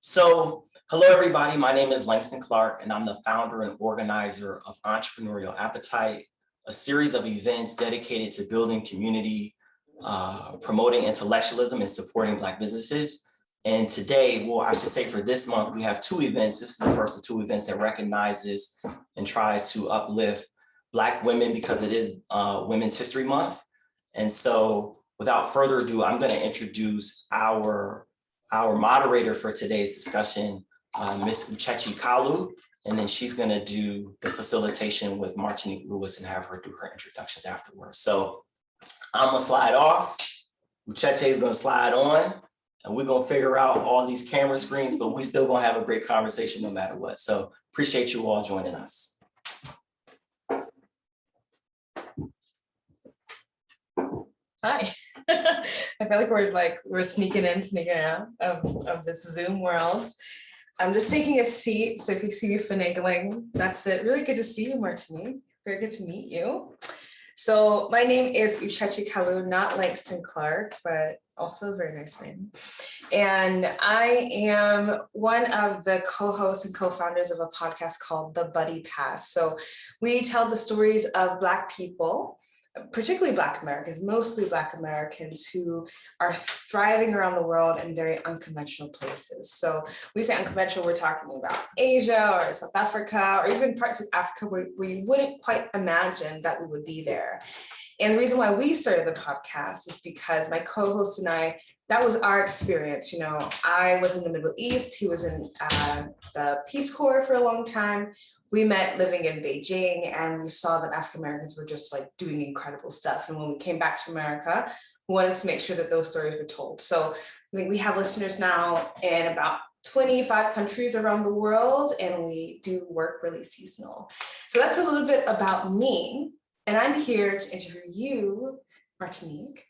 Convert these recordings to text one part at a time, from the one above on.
So, hello everybody, my name is Langston Clark and I'm the founder and organizer of Entrepreneurial Appetite, a series of events dedicated to building community, promoting intellectualism and supporting Black businesses. And today, well, I should say for this month, we have two events. This is the first of two events that recognizes and tries to uplift Black women because it is Women's History Month. And so without further ado, I'm going to introduce our moderator for today's discussion, Ms. Uchechi Kalu, and then she's going to do the facilitation with Martinique Lewis and have her do her introductions afterwards. So I'm going to slide off. Uchechi is going to slide on, and we're going to figure out all these camera screens, but we still going to have a great conversation no matter what. So appreciate you all joining us. Hi. I feel like we're sneaking in, sneaking out of this Zoom world. I'm just taking a seat, so if you see me finagling, that's it. Really good to see you, Martinique. Very good to meet you. So my name is Uchechi Kalu, not Langston Clark, but also a very nice name. And I am one of the co-hosts and co-founders of a podcast called The Buddy Pass. So we tell the stories of Black people, particularly Black Americans, mostly Black Americans who are thriving around the world in very unconventional places. So we say unconventional, we're talking about Asia or South Africa, or even parts of Africa where you wouldn't quite imagine that we would be there. And the reason why we started the podcast is because my co-host and I, that was our experience. You know, I was in the Middle East, he was in the Peace Corps for a long time. We met living in Beijing, and we saw that African Americans were just like doing incredible stuff. And when we came back to America, we wanted to make sure that those stories were told. So I think we have listeners now in about 25 countries around the world, and we do work really seasonal. So that's a little bit about me. And I'm here to interview you, Martinique.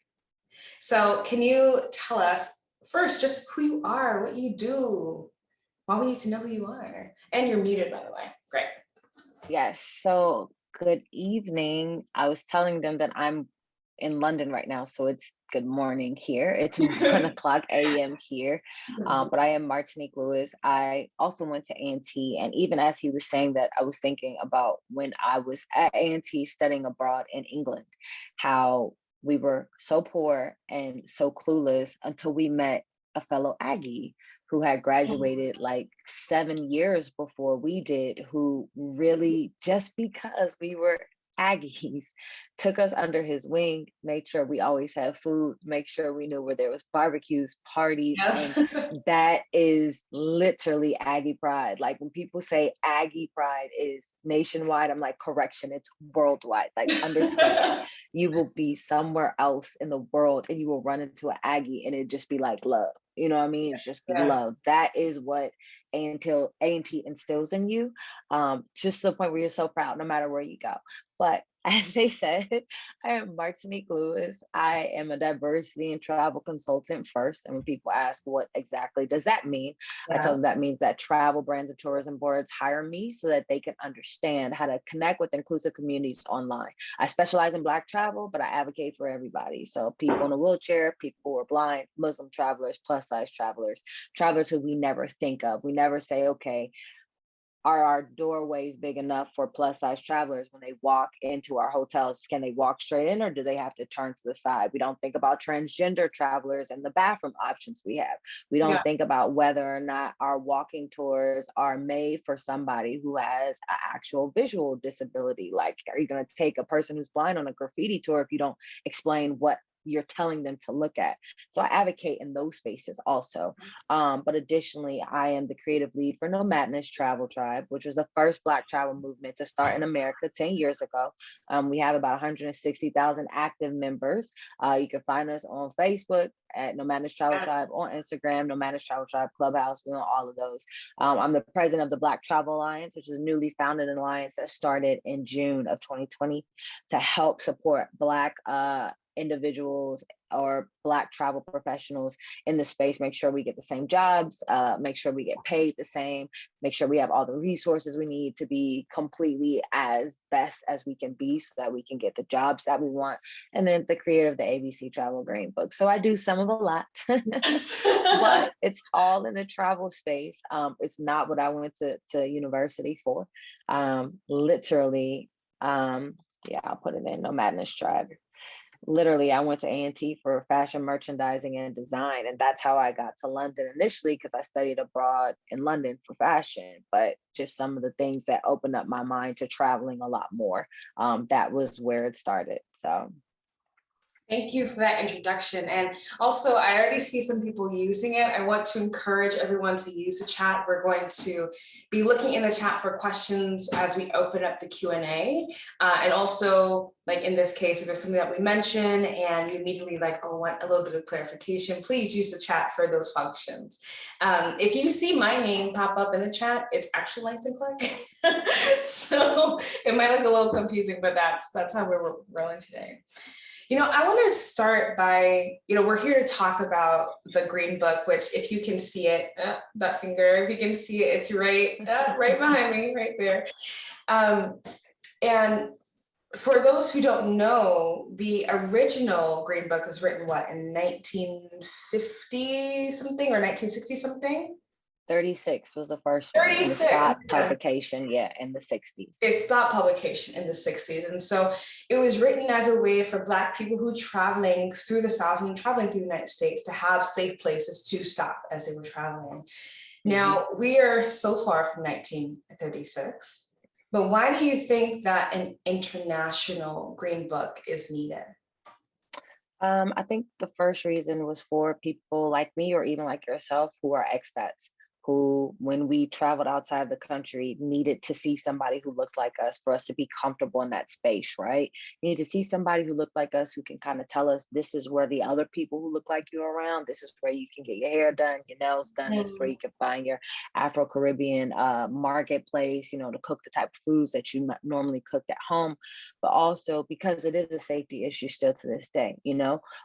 So can you tell us first just who you are, what you do? Why we need to know who you are. And you're muted, by the way. Great. Yes. So good evening. I was telling them that I'm in London right now, so it's good morning here. It's 1 o'clock a.m. here. But I am Martinique Lewis. I also went to A&T, and even as he was saying that, I was thinking about when I was at A&T studying abroad in England, how we were so poor and so clueless until we met a fellow Aggie who had graduated like 7 years before we did, who really, just because we were Aggies, took us under his wing, made sure we always had food, make sure we knew where there was barbecues, parties. Yes. And that is literally Aggie pride. Like when people say Aggie pride is nationwide, I'm like, correction, it's worldwide. Like understand, you will be somewhere else in the world and you will run into an Aggie and it'd just be like love. You know what I mean? It's just love. That is what A&T instills in you, just to the point where you're so proud no matter where you go. But as they said, I am Martinique Lewis. I am a diversity and travel consultant first. And when people ask what exactly does that mean, I tell them that means that travel brands and tourism boards hire me so that they can understand how to connect with inclusive communities online. I specialize in Black travel, but I advocate for everybody. So people in a wheelchair, people who are blind, Muslim travelers, plus size travelers, travelers who we never think of. We never say, okay, are our doorways big enough for plus size travelers when they walk into our hotels? Can they walk straight in or do they have to turn to the side? We don't think about transgender travelers and the bathroom options we have. We don't think about whether or not our walking tours are made for somebody who has an actual visual disability. Like, are you going to take a person who's blind on a graffiti tour if you don't explain what you're telling them to look at? So I advocate in those spaces also. But additionally, I am the creative lead for Nomadness Travel Tribe, which was the first Black travel movement to start in America 10 years ago. We have about 160,000 active members. You can find us on Facebook at Nomadness Travel Tribe, on Instagram, Nomadness Travel Tribe, Clubhouse, we're on all of those. I'm the president of the Black Travel Alliance, which is a newly founded alliance that started in June of 2020 to help support Black individuals or Black travel professionals in the space make sure we get the same jobs, make sure we get paid the same, make sure we have all the resources we need to be completely as best as we can be so that we can get the jobs that we want. And then the creator of the ABC Travel Greenbook. So I do some of a lot, but it's all in the travel space. It's not what I went to university for. Literally, yeah, I'll put it in Nomadness Tribe. Literally, I went to A&T for fashion merchandising and design, and that's how I got to London initially, because I studied abroad in London for fashion, but just some of the things that opened up my mind to traveling a lot more. That was where it started. So thank you for that introduction. And also, I already see some people using it. I want to encourage everyone to use the chat. We're going to be looking in the chat for questions as we open up the Q&A. And also, like in this case, if there's something that we mention and you immediately like, oh, want a little bit of clarification, please use the chat for those functions. If you see my name pop up in the chat, it's actually Langston Clark. So it might look a little confusing, but that's how we're rolling today. I want to start by, we're here to talk about the Green Book, which if you can see it, that finger, if you can see it, it's right behind me, right there. And for those who don't know, the original Green Book was written, in 1950 something or 1960 something? 36 was the first one. 36. And it stopped publication, in the 60s. It stopped publication in the 60s. And so it was written as a way for Black people who were traveling through the South and traveling through the United States to have safe places to stop as they were traveling. Now, we are so far from 1936, but why do you think that an international Green Book is needed? I think the first reason was for people like me or even like yourself who are expats, who, when we traveled outside the country, needed to see somebody who looks like us for us to be comfortable in that space, right? You need to see somebody who looked like us, who can kind of tell us, this is where the other people who look like you are around, this is where you can get your hair done, your nails done, this is where you can find your Afro-Caribbean marketplace, to cook the type of foods that you normally cooked at home. But also because it is a safety issue still to this day,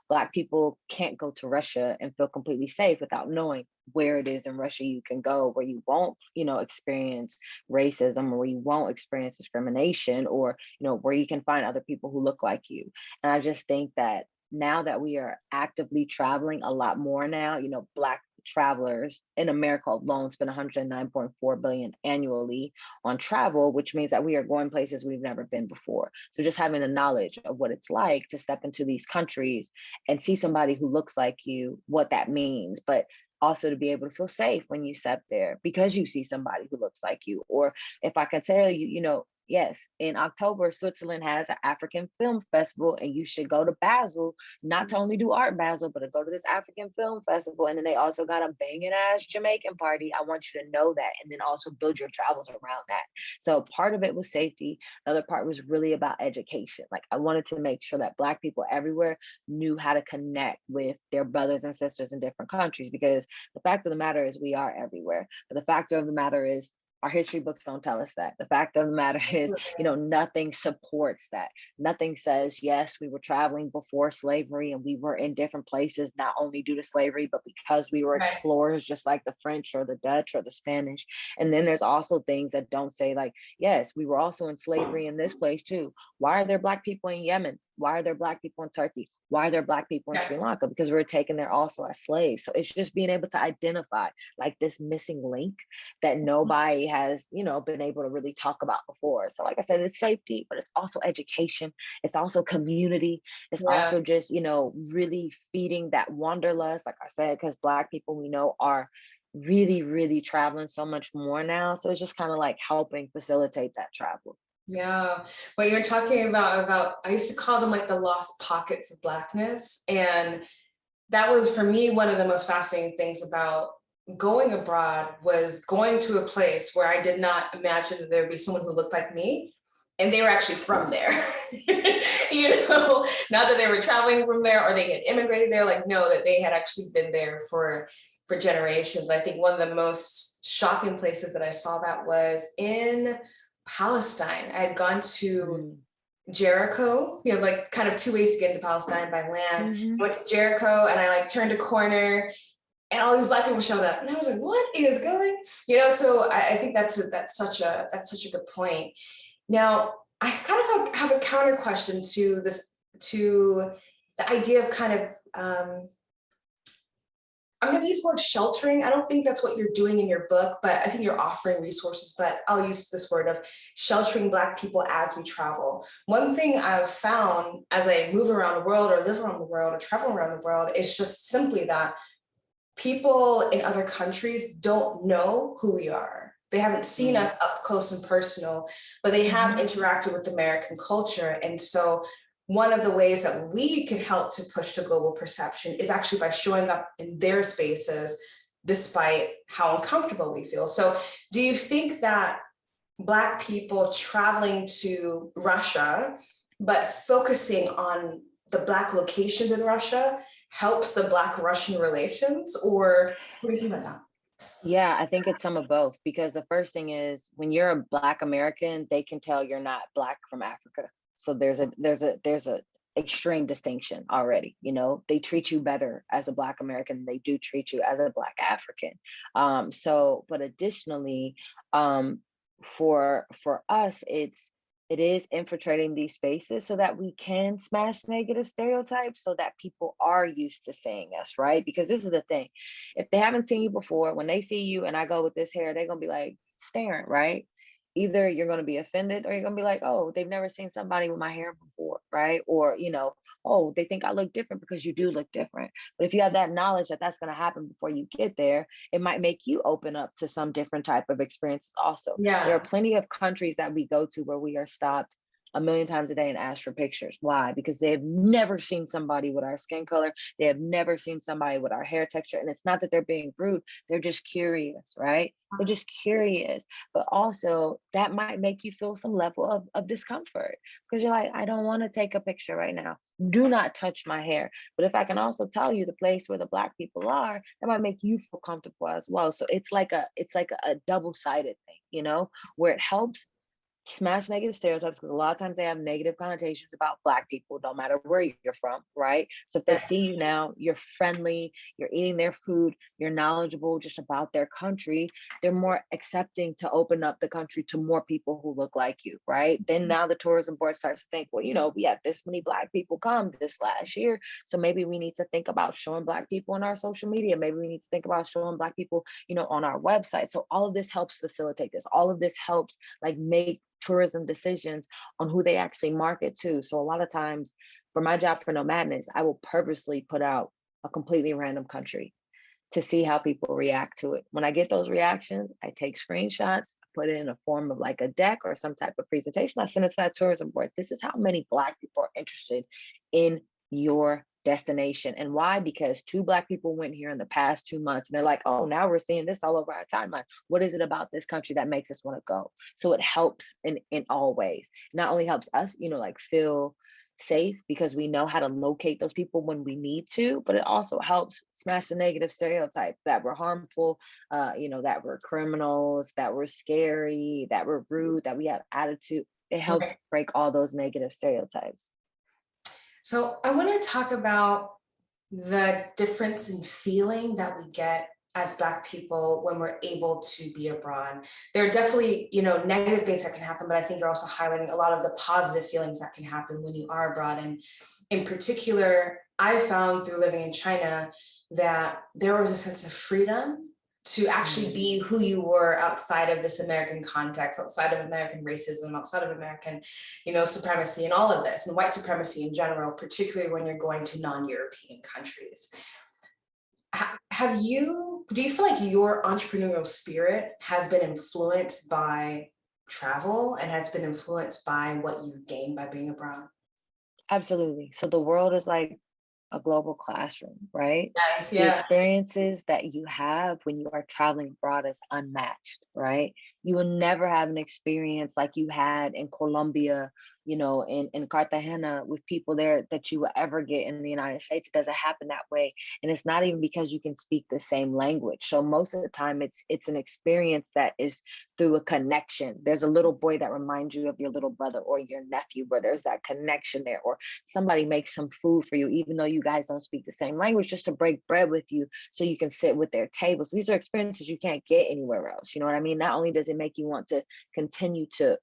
Black people can't go to Russia and feel completely safe without knowing where it is in Russia you can go, where you won't, experience racism, or where you won't experience discrimination, or, where you can find other people who look like you. And I just think that now that we are actively traveling a lot more now, Black travelers in America alone spend 109.4 billion annually on travel, which means that we are going places we've never been before. So just having the knowledge of what it's like to step into these countries and see somebody who looks like you, what that means, but also to be able to feel safe when you step there because you see somebody who looks like you. Or if I can tell you, yes, in October, Switzerland has an African Film Festival, and you should go to Basel, not to only do Art Basel, but to go to this African Film Festival. And then they also got a banging ass Jamaican party. I want you to know that, and then also build your travels around that. So part of it was safety. The other part was really about education. Like, I wanted to make sure that Black people everywhere knew how to connect with their brothers and sisters in different countries, because the fact of the matter is we are everywhere. But the fact of the matter is, our history books don't tell us that. The fact of the matter is, nothing supports that. Nothing says, yes, we were traveling before slavery and we were in different places, not only due to slavery, but because we were explorers, just like the French or the Dutch or the Spanish. And then there's also things that don't say, like, yes, we were also in slavery in this place too. Why are there Black people in Yemen? Why are there Black people in Turkey? Why are there Black people in Sri Lanka? Because we were taken there also as slaves. So it's just being able to identify like this missing link that nobody has, been able to really talk about before. So like I said, it's safety, but it's also education. It's also community. It's also just, really feeding that wanderlust, like I said, because Black people we know are really, really traveling so much more now. So it's just kind of like helping facilitate that travel. Yeah, what you're talking about, I used to call them like the lost pockets of Blackness. And that was, for me, one of the most fascinating things about going abroad was going to a place where I did not imagine that there would be someone who looked like me. And they were actually from there, not that they were traveling from there or they had immigrated there, like, no, that they had actually been there for generations. I think one of the most shocking places that I saw that was in Palestine. I had gone to Jericho. You have like kind of two ways to get into Palestine by land. Mhm. I went to Jericho and I like turned a corner and all these Black people showed up. And I was like, what is going? So I think that's such a good point. Now, I kind of have a counter question to this, to the idea of kind of I'm going to use the word sheltering. I don't think that's what you're doing in your book, but I think you're offering resources, but I'll use this word of sheltering Black people as we travel. One thing I've found as I move around the world or live around the world or travel around the world is just simply that people in other countries don't know who we are. They haven't seen us up close and personal, but they have interacted with American culture. And so one of the ways that we can help to push the global perception is actually by showing up in their spaces, despite how uncomfortable we feel. So do you think that Black people traveling to Russia, but focusing on the Black locations in Russia helps the Black-Russian relations? Or what do you think about that? Yeah, I think it's some of both, because the first thing is when you're a Black American, they can tell you're not Black from Africa. So there's a extreme distinction already. They treat you better as a Black American than they do treat you as a Black African. But additionally, for us, it is infiltrating these spaces so that we can smash negative stereotypes, so that people are used to seeing us, right? Because this is the thing. If they haven't seen you before, when they see you and I go with this hair, they're going to be like staring, right? Either you're going to be offended or you're going to be like, oh, they've never seen somebody with my hair before, right? Or, oh, they think I look different because you do look different. But if you have that knowledge that that's going to happen before you get there, it might make you open up to some different type of experiences also. There are plenty of countries that we go to where we are stopped a million times a day and asked for pictures. Why? Because they have never seen somebody with our skin color. They have never seen somebody with our hair texture. And it's not that they're being rude. They're just curious, right? They're just curious. But also that might make you feel some level of discomfort, because you're like, I don't want to take a picture right now. Do not touch my hair. But if I can also tell you the place where the Black people are, that might make you feel comfortable as well. So it's like a double-sided thing, where it helps smash negative stereotypes, because a lot of times they have negative connotations about Black people, no matter where you're from, right? So if they see you now, you're friendly, you're eating their food, you're knowledgeable just about their country, they're more accepting to open up the country to more people who look like you, right? Then now the tourism board starts to think, well, we had this many Black people come this last year, so maybe we need to think about showing Black people on our social media. Maybe we need to think about showing Black people, on our website. So all of this helps facilitate this. All of this helps like make tourism decisions on who they actually market to. So a lot of times for my job for Nomadness, I will purposely put out a completely random country to see how people react to it. When I get those reactions, I take screenshots, put it in a form of like a deck or some type of presentation. I send it to that tourism board. This is how many Black people are interested in your destination. And why? Because 2 Black people went here in the past 2 months and they're like, oh, now we're seeing this all over our timeline. What is it about this country that makes us want to go? So it helps in all ways. Not only helps us, like feel safe because we know how to locate those people when we need to, but it also helps smash the negative stereotypes that we're harmful, that we're criminals, that we're scary, that we're rude, that we have attitude. It helps break all those negative stereotypes. So I want to talk about the difference in feeling that we get as Black people when we're able to be abroad. There are definitely, negative things that can happen, but I think you're also highlighting a lot of the positive feelings that can happen when you are abroad. And in particular, I found through living in China that there was a sense of freedom to actually be who you were outside of this American context, outside of American racism, outside of American, supremacy and all of this, and white supremacy in general, particularly when you're going to non-European countries. Do you feel like your entrepreneurial spirit has been influenced by travel and has been influenced by what you gained by being abroad? Absolutely. So the world is like a global classroom, right? Nice, The experiences that you have when you are traveling abroad is unmatched, right? You will never have an experience like you had in Colombia in Cartagena with people there that you will ever get in the United States. It doesn't happen that way. And it's not even because you can speak the same language. So most of the time it's an experience that is through a connection. There's a little boy that reminds you of your little brother or your nephew, where there's that connection there, or somebody makes some food for you, even though you guys don't speak the same language, just to break bread with you so you can sit with their tables. These are experiences you can't get anywhere else. You know what I mean? Not only does it make you want to continue to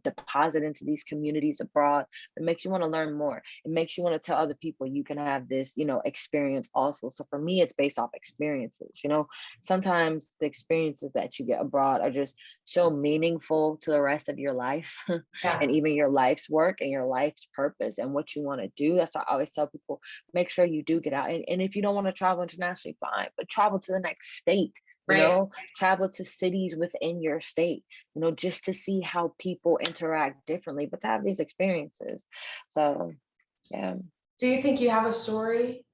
deposit into these communities abroad, it makes you want to learn more. It makes you want to tell other people you can have this, experience also. So for me, it's based off experiences. Sometimes the experiences that you get abroad are just so meaningful to the rest of your life Yeah. and even your life's work and your life's purpose and what you want to do. That's why I always tell people, make sure you do get out. And if you don't want to travel internationally, fine, but travel to the next state. Right. Travel to cities within your state, just to see how people interact differently, but to have these experiences. So, yeah. Do you think you have a story?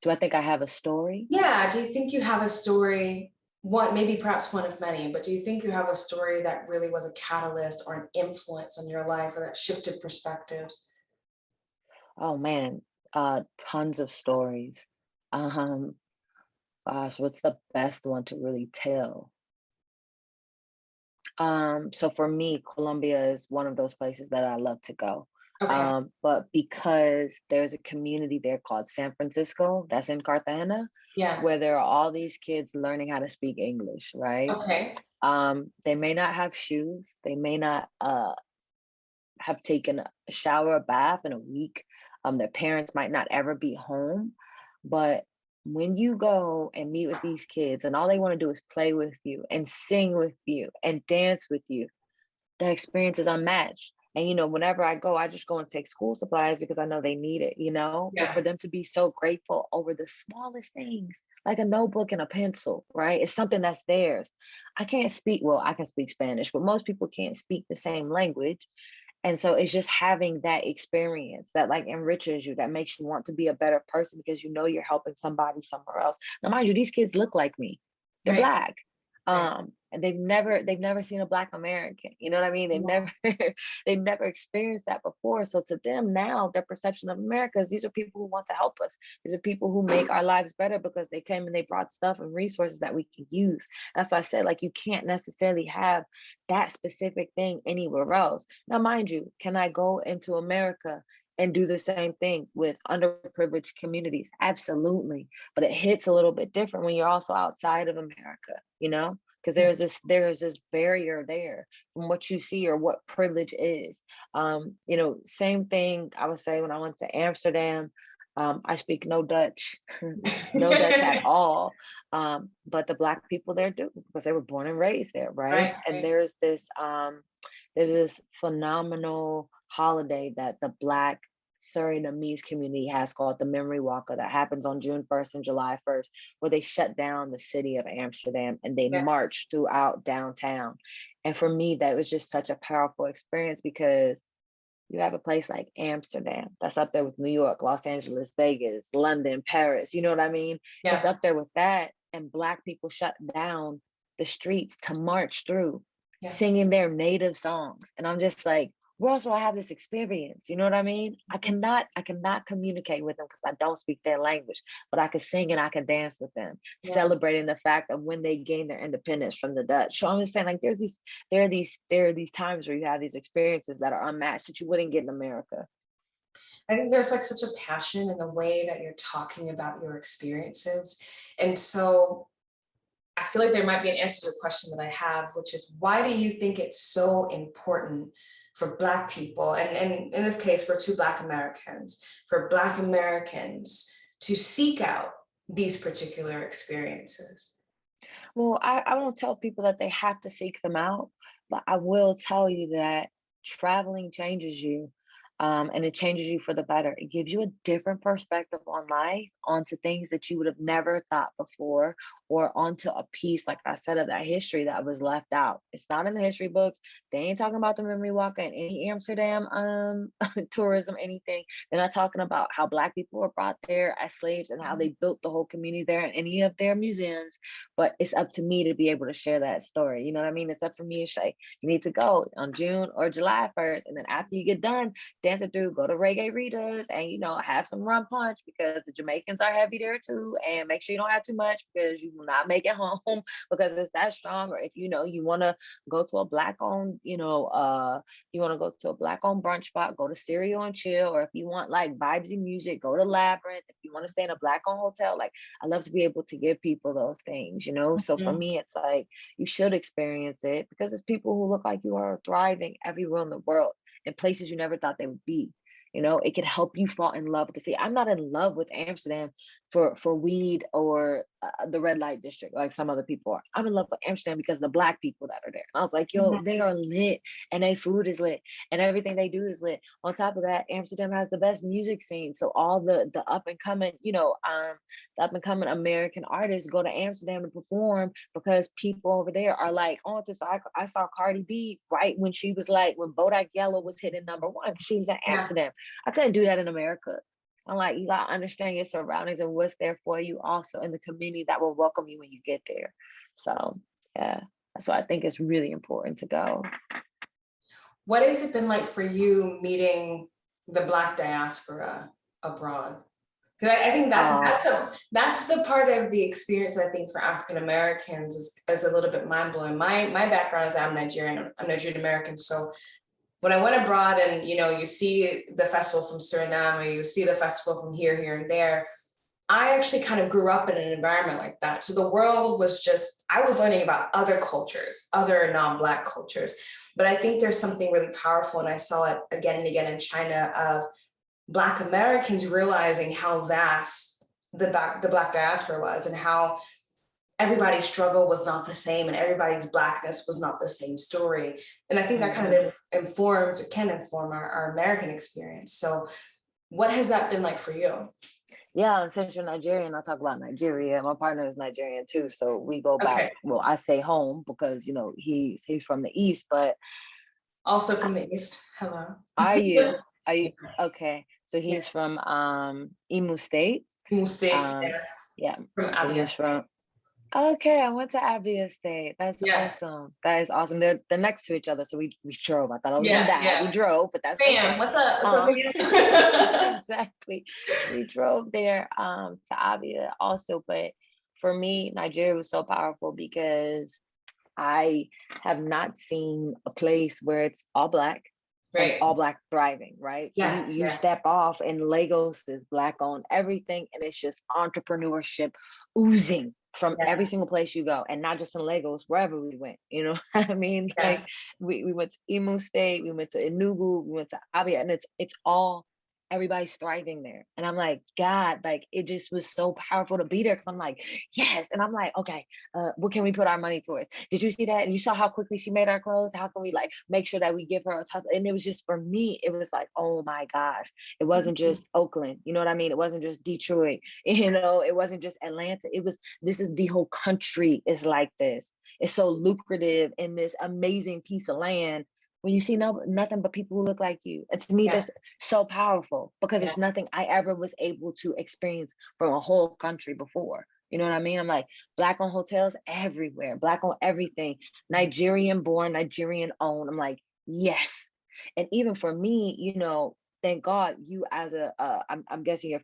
Do I think I have a story? Yeah. Do you think you have a story? One, maybe perhaps one of many, but do you think you have a story that really was a catalyst or an influence on your life, or that shifted perspectives? Oh man, tons of stories. Um, Gosh, what's the best one to really tell? So for me, Colombia is one of those places that I love to go. Okay. But because there's a community there called San Francisco, that's in Cartagena, Yeah. where there are all these kids learning how to speak English, right? Okay. They may not have shoes, they may not have taken a shower, a bath in a week. Their parents might not ever be home, but when you go and meet with these kids and all they want to do is play with you and sing with you and dance with you, the experience is unmatched. And whenever I go, I just go and take school supplies because I know they need it. But Yeah. for them to be so grateful over the smallest things, like a notebook and a pencil, right? It's something that's theirs. I can't speak, well, I can speak Spanish, but most people can't speak the same language. And so it's just having that experience that like enriches you, that makes you want to be a better person because you're helping somebody somewhere else. Now, mind you, these kids look like me. They're Right. Black. Right. And they've never seen a Black American. You know what I mean? They've never experienced that before. So to them now, their perception of America is these are people who want to help us. These are people who make our lives better because they came and they brought stuff and resources that we can use. That's why I said, like, you can't necessarily have that specific thing anywhere else. Now, mind you, can I go into America and do the same thing with underprivileged communities? Absolutely. But it hits a little bit different when you're also outside of America, because there's this barrier there from what you see or what privilege is. Same thing I would say when I went to Amsterdam. I speak no Dutch, no Dutch at all. But the Black people there do because they were born and raised there, right? Right. And there's this phenomenal holiday that the Black Surinamese community has called the Memory Walker that happens on June 1st and July 1st, where they shut down the city of Amsterdam and they Yes. march throughout downtown. And for me, that was just such a powerful experience because you have a place like Amsterdam that's up there with New York, Los Angeles, Vegas, London, Paris. You know what I mean? It's Yeah. up there with that. And Black people shut down the streets to march through, Yeah. singing their native songs. And I'm just like, where else do I have this experience? You know what I mean? I cannot communicate with them because I don't speak their language, but I can sing and I can dance with them, Yeah. celebrating the fact of when they gained their independence from the Dutch. So I'm just saying, like, there are these times where you have these experiences that are unmatched that you wouldn't get in America. I think there's like such a passion in the way that you're talking about your experiences. And so I feel like there might be an answer to the question that I have, which is, why do you think it's so important for Black people, and in this case, for two Black Americans, for Black Americans to seek out these particular experiences? Well, I won't tell people that they have to seek them out, but I will tell you that traveling changes you. and it changes you for the better. It gives you a different perspective on life, onto things that you would have never thought before, or onto a piece, like I said, of that history that was left out. It's not in the history books. They ain't talking about the memory walk in any Amsterdam tourism, anything. They're not talking about how Black people were brought there as slaves and how they built the whole community there in any of their museums. But it's up to me to be able to share that story. You know what I mean? It's up for me to say, you need to go on June or July 1st. And then after you get done dancing through, go to Reggae Rita's and, you know, have some rum punch, because the Jamaicans are heavy there too. And make sure you don't have too much, because you will not make it home because it's that strong. Or if you know you want to go to a Black owned, you want to go to a Black owned brunch spot, go to Cereal and Chill. Or if you want like vibesy music, go to Labyrinth. If you want to stay in a Black owned hotel, like, I love to be able to give people those things, you know. So for me, it's like, you should experience it, because it's people who look like you are thriving everywhere in the world, in places you never thought they would be. You know, it could help you fall in love with the city. I'm not in love with Amsterdam for weed or the red light district like some other people are. I'm in love with Amsterdam because of the Black people that are there. And I was like, yo, they are lit, and their food is lit, and everything they do is lit. On top of that, Amsterdam has the best music scene. So all the up and coming, the up and coming American artists go to Amsterdam to perform, because people over there are like, oh, so I saw Cardi B right when she was like, when Bodak Yellow was hitting #1, she was in Amsterdam. I couldn't do that in America. I'm like, you gotta understand your surroundings and what's there for you, also in the community that will welcome you when you get there. So yeah, so I think it's really important to go. What has it been like for you meeting the Black diaspora abroad? Because I think that's the part of the experience, I think, for African Americans is a little bit mind blowing. My background is I'm Nigerian American, so when I went abroad and, you see the festival from Suriname, or you see the festival from here and there, I actually kind of grew up in an environment like that. So the world was just, I was learning about other cultures, other non-Black cultures. But I think there's something really powerful, and I saw it again and again in China, of Black Americans realizing how vast the Black diaspora was, and how everybody's struggle was not the same, and everybody's Blackness was not the same story. And I think that kind of can inform our American experience. So what has that been like for you? Yeah, since you're Nigerian, I'll talk about Nigeria. My partner is Nigerian too, so we go back. Okay. Well, I say home because he's from the East, but also from the East. Hello. Are you okay? So he's from Imo State. Imo State. Yeah. From so he's from. Okay, I went to Abia State. That's awesome. That is awesome. They're next to each other, so we drove. I thought I was gonna die. Yeah. We drove, but that's fam. Okay. What's up, fam? Exactly. We drove there to Abia also, but for me, Nigeria was so powerful because I have not seen a place where it's all Black. Right. And all Black thriving, right? Yes, so you step off, and Lagos is Black owned everything, and it's just entrepreneurship oozing from every single place you go, and not just in Lagos, wherever we went, you know what I mean? Like we went to Imo State, we went to Enugu, we went to Abia, and it's all, everybody's thriving there. And I'm like, God, like, it just was so powerful to be there, because I'm like, yes. And I'm like, okay, what can we put our money towards? Did you see that? You saw how quickly she made our clothes? How can we like make sure that we give her a top? And it was just, for me, it was like, oh my gosh, it wasn't just Oakland, you know what I mean? It wasn't just Detroit, it wasn't just Atlanta. This is the whole country is like this. It's so lucrative in this amazing piece of land, when you see nothing but people who look like you. And to me, that's so powerful, because it's nothing I ever was able to experience from a whole country before. You know what I mean? I'm like, Black owned hotels everywhere, Black owned everything, Nigerian born, Nigerian owned. I'm like, yes. And even for me, thank God you as I'm guessing you're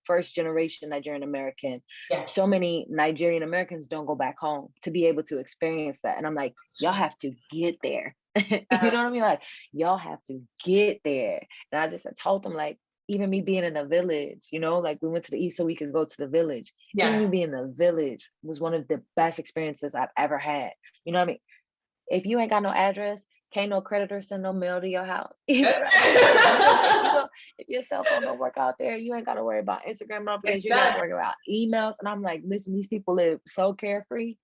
first generation Nigerian American. Yeah. So many Nigerian Americans don't go back home to be able to experience that. And I'm like, y'all have to get there. You know what I mean? Like, y'all have to get there. And I told them, like, even me being in the village, like we went to the East so we could go to the village. Yeah. Even me being in the village was one of the best experiences I've ever had. You know what I mean? If you ain't got no address, can't no creditor send no mail to your house. If your cell phone don't work out there, you ain't got to worry about Instagram notifications. You got to worry about emails. And I'm like, listen, these people live so carefree.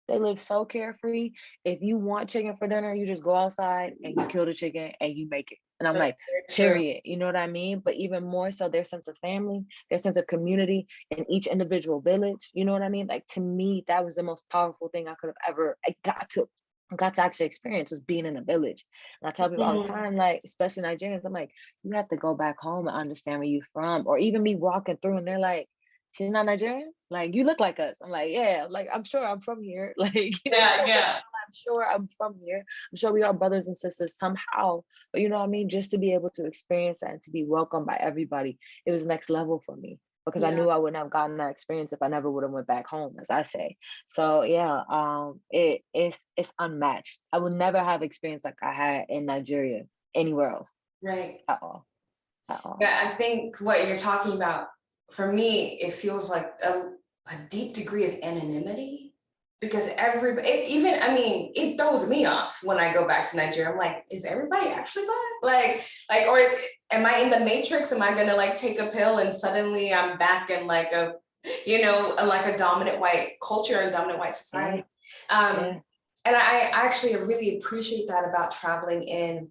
They live so carefree. If you want chicken for dinner, you just go outside and you kill the chicken and you make it. And I'm That's like, very true. period. You know what I mean? But even more so, their sense of family, their sense of community in each individual village. You know what I mean? Like, to me, that was the most powerful thing I could have ever got to actually experience, was being in a village. And I tell people all the Mhm. time, like, especially Nigerians, I'm like, you have to go back home and understand where you're from. Or even me walking through and they're like, she's not Nigerian? Like, you look like us. I'm like, yeah, like, I'm sure I'm from here. Like, you know, Yeah, yeah. I'm sure I'm from here. I'm sure we are brothers and sisters somehow. But you know what I mean? Just to be able to experience that and to be welcomed by everybody, it was next level for me, because I Yeah. knew I wouldn't have gotten that experience if I never would have went back home, as I say. So yeah, it's unmatched. I would never have experience like I had in Nigeria anywhere else Right. at all. At all. Yeah, I think what you're talking about, for me, it feels like a deep degree of anonymity, because everybody, even, I mean, it throws me off when I go back to Nigeria. I'm like, is everybody actually black? Or am I in the matrix? Am I gonna like take a pill and suddenly I'm back in like a, like a dominant white culture and dominant white Yeah, society? Um, yeah. and I actually really appreciate that about traveling in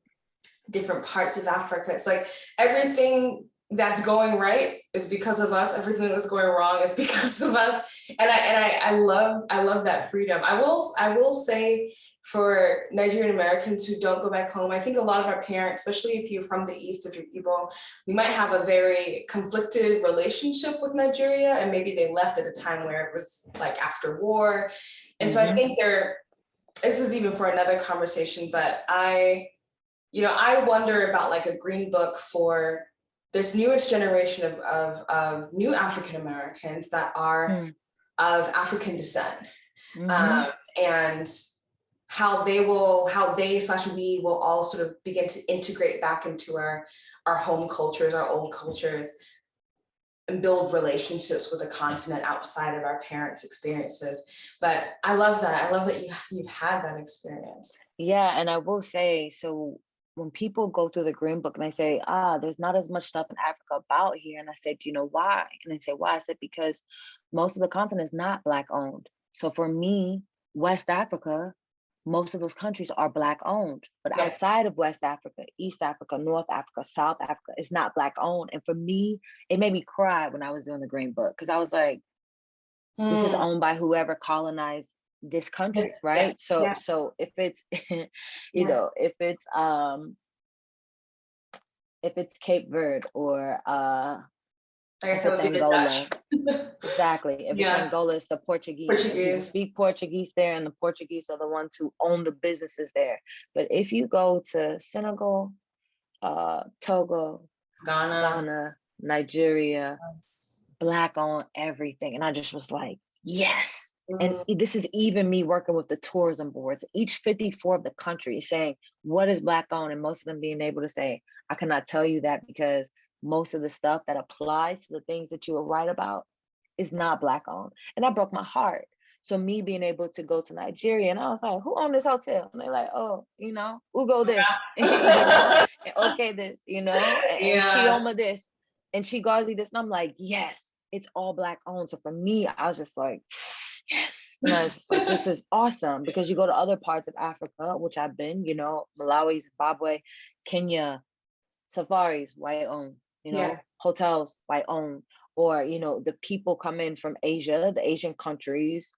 different parts of Africa. It's like everything that's going right is because of us. Everything that's going wrong, it's because of us. And I love that freedom. I will say, for Nigerian Americans who don't go back home, I think a lot of our parents, especially if you're from the East, if you're Igbo, we might have a very conflicted relationship with Nigeria, and maybe they left at a time where it was like after war. And so I Mm-hmm. think this is even for another conversation, but I wonder about like a green book for this newest generation of new African Americans that are of African descent, Mm-hmm. um, and how they/we will all sort of begin to integrate back into our home cultures, our old cultures, and build relationships with the continent outside of our parents' experiences. But I love that. I love that you've had that experience. Yeah, and I will say, so when people go through the Green Book and they say, there's not as much stuff in Africa about here, and I said, do you know why? And they say, why? I said, because most of the continent is not Black owned. So for me, West Africa, most of those countries are Black owned. But Yes. outside of West Africa, East Africa, North Africa, South Africa is not Black owned. And for me, it made me cry when I was doing the Green Book, because I was like, this is owned by whoever colonized this country, Yes. Yes. right? So Yes. if it's Yes. if it's Cape Verde, or I guess if that it's would be the Dutch. Angola, exactly. If it's Yeah. Angola, it's the Portuguese, and people Portuguese. speak Portuguese there, and the Portuguese are the ones who own the businesses there. But if you go to Senegal, Togo, Ghana. Ghana, Nigeria, Black on everything. And I just was like, yes. And Mm, this is even me working with the tourism boards. Each 54 of the country is saying, what is Black owned? And most of them being able to say, I cannot tell you that, because most of the stuff that applies to the things that you will write about is not Black owned. And that broke my heart. So me being able to go to Nigeria, and I was like, who owned this hotel? And they're like, oh, who go this, yeah. and okay this, and Yeah. Chioma this, and Chigazi this. And I'm like, yes, it's all Black owned. So for me, I was just like, yes. And I was just like, this is awesome, because you go to other parts of Africa, which I've been, Malawi, Zimbabwe, Kenya, safaris, white owned, Yes. hotels, white owned. Or, the people come in from Asia, the Asian countries,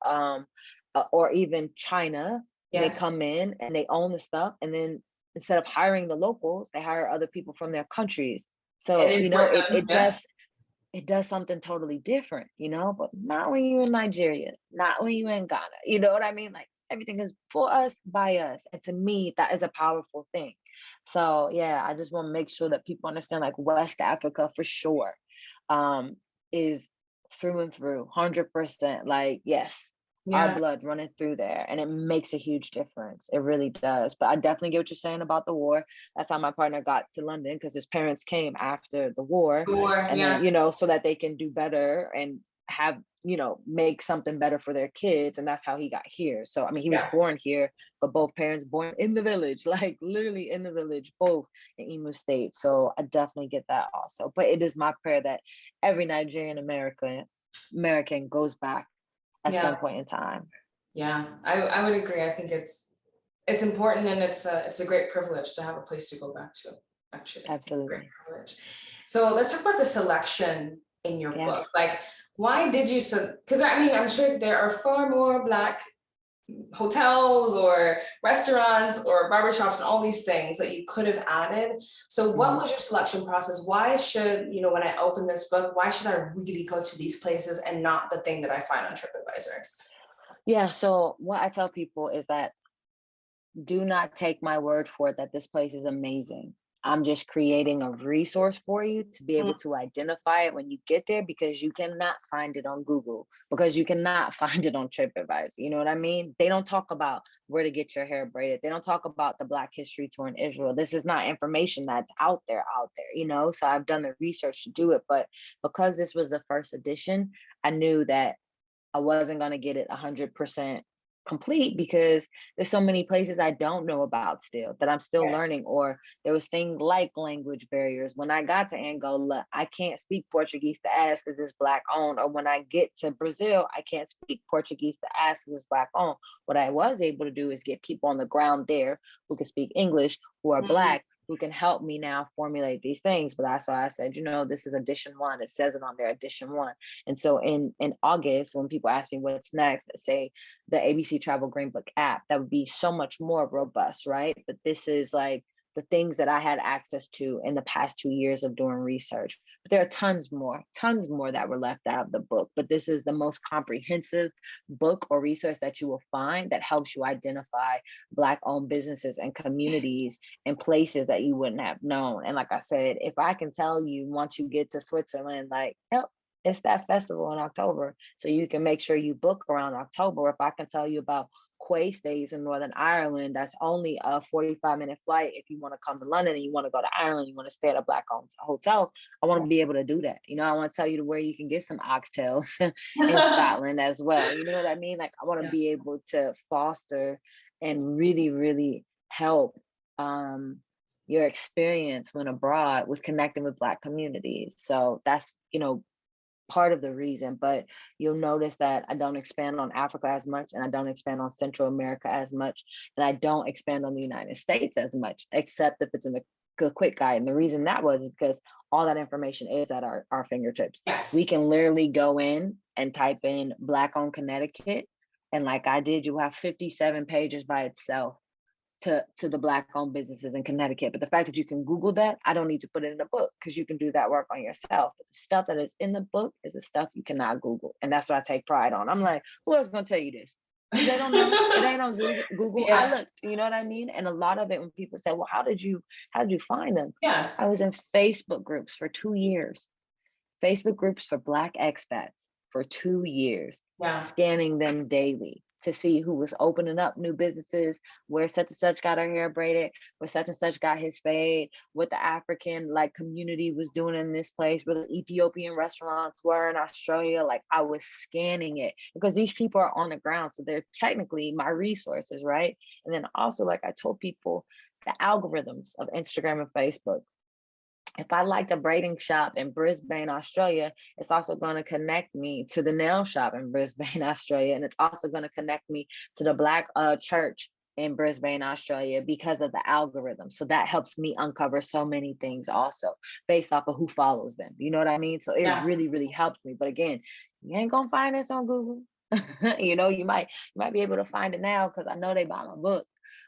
or even China, and they Yes. come in and they own the stuff. And then instead of hiring the locals, they hire other people from their countries. And So, import it, them. it Yes. does it does something totally different, but not when you're in Nigeria, not when you're in Ghana. You know what I mean? Like, everything is for us, by us. And to me, that is a powerful thing. So yeah, I just want to make sure that people understand, like, West Africa for sure is through and through, 100%. Like, yes, our Yeah. blood running through there, and it makes a huge difference. It really does. But I definitely get what you're saying about the war. That's how my partner got to London, because his parents came after the war, Or and then yeah. so that they can do better and have make something better for their kids. And that's how he got here. So I mean, he was Yeah. born here, but both parents born in the village, like literally in the village, both in Imo State. So I definitely get that also. But it is my prayer that every Nigerian American goes back at Yeah. some point in time. Yeah. I would agree. I think it's important, and it's a great privilege to have a place to go back to. actually. Absolutely. So let's talk about the selection in your Yeah. book. Like, why did you, because I mean, I'm sure there are far more Black hotels or restaurants or barbershops and all these things that you could have added. So what was your selection process? Why should, you know, when I open this book, why should I really go to these places and not the thing that I find on TripAdvisor? Yeah, so what I tell people is that do not take my word for it that this place is amazing. I'm just creating a resource for you to be able to identify it when you get there, because you cannot find it on Google, because you cannot find it on TripAdvisor. You know what I mean? They don't talk about where to get your hair braided. They don't talk about the Black History Tour in Israel. This is not information that's out there, you know? So I've done the research to do it. But because this was the first edition, I knew that I wasn't going to get it 100% complete, because there's so many places I don't know about still that I'm still learning, or there was things like language barriers. When I got to Angola, I can't speak Portuguese to ask because it's Black owned, or when I get to Brazil, I can't speak Portuguese to ask because it's Black owned. What I was able to do is get people on the ground there who can speak English, who are Black, who can help me now formulate these things. But that's why I said, you know, this is edition 1. It says it on there, edition 1. And so in August, when people ask me what's next, I say the ABC Travel Greenbook app, that would be so much more robust, right? But this is like the things that I had access to in the past 2 years of doing research. But there are tons more that were left out of the book. But this is the most comprehensive book or resource that you will find that helps you identify Black-owned businesses and communities and places that you wouldn't have known. And like I said, if I can tell you once you get to Switzerland, like, yep, it's that festival in October, so you can make sure you book around October. If I can tell you about Quay stays in Northern Ireland, that's only a 45-minute flight. If you want to come to London and you want to go to Ireland, you want to stay at a Black-owned hotel, I want to be able to do that. You know, I want to tell you to where you can get some oxtails in Scotland as well. You know what I mean? Like, I want to be able to foster and really, really help your experience when abroad with connecting with Black communities. So that's, you know, part of the reason. But you'll notice that I don't expand on Africa as much, and I don't expand on Central America as much, and I don't expand on the United States as much, except if it's in a quick guide. And the reason that was because all that information is at our fingertips. Yes. We can literally go in and type in Black-owned Connecticut, and like I did, you have 57 pages by itself to the Black-owned businesses in Connecticut. But the fact that you can Google that, I don't need to put it in a book, because you can do that work on yourself. But the stuff that is in the book is the stuff you cannot Google. And that's what I take pride on. I'm like, who else gonna tell you this? They don't know. It ain't on Google. Yeah. I looked, you know what I mean? And a lot of it, when people say, well, how did you find them? Yes. I was in Facebook groups for 2 years. Facebook groups for Black expats for 2 years, scanning them daily to see who was opening up new businesses, where such and such got her hair braided, where such and such got his fade, what the African like community was doing in this place, where the Ethiopian restaurants were in Australia. Like, I was scanning it because these people are on the ground. So they're technically my resources, right? And then also, like I told people, the algorithms of Instagram and Facebook. If I liked a braiding shop in Brisbane, Australia, it's also going to connect me to the nail shop in Brisbane, Australia. And it's also going to connect me to the Black church in Brisbane, Australia, because of the algorithm. So that helps me uncover so many things also based off of who follows them. You know what I mean? So it really, really helps me. But again, you ain't going to find this on Google. You know, you might be able to find it now because I know they buy my book.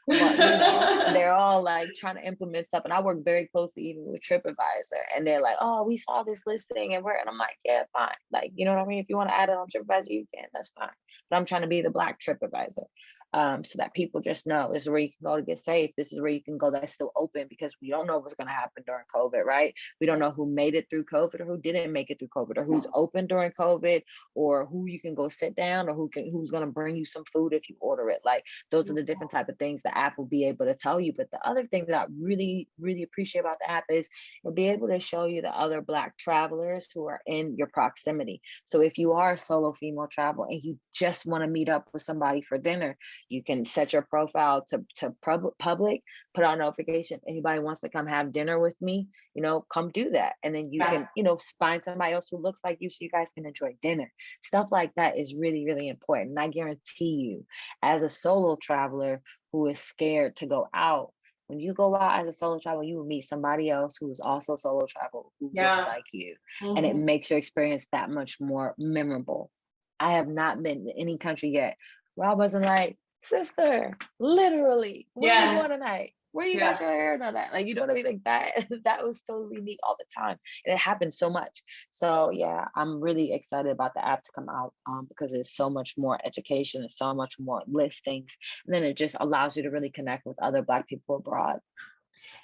But you know, they're all like trying to implement stuff, and I work very closely even with TripAdvisor, and they're like, "Oh, we saw this listing, and I'm like, yeah, fine. Like, you know what I mean? If you want to add it on TripAdvisor, you can. That's fine. But I'm trying to be the Black TripAdvisor, so that people just know this is where you can go to get safe. This is where you can go that's still open, because we don't know what's going to happen during COVID, right? We don't know who made it through COVID or who didn't make it through COVID, or who's open during COVID, or who you can go sit down, or who's going to bring you some food if you order it. Like, those are the different type of things the app will be able to tell you. But the other thing that I really, really appreciate about the app is it'll be able to show you the other Black travelers who are in your proximity. So if you are a solo female travel and you just want to meet up with somebody for dinner, you can set your profile to public, put out notification. Anybody wants to come have dinner with me, you know, come do that. And then you can, you know, find somebody else who looks like you so you guys can enjoy dinner. Stuff like that is really, really important. And I guarantee you, as a solo traveler who is scared to go out, when you go out as a solo traveler, you will meet somebody else who is also solo travel who looks Yeah. like you, and it Mhm. makes your experience that much more memorable. I have not been to any country yet where I wasn't like, sister, literally, where are you going Yes. tonight? Where you Yeah. got your hair done at? Like, you know what I mean? Like that, that was totally me all the time. And it happens so much. So yeah, I'm really excited about the app to come out, because there's so much more education and so much more listings. And then it just allows you to really connect with other Black people abroad.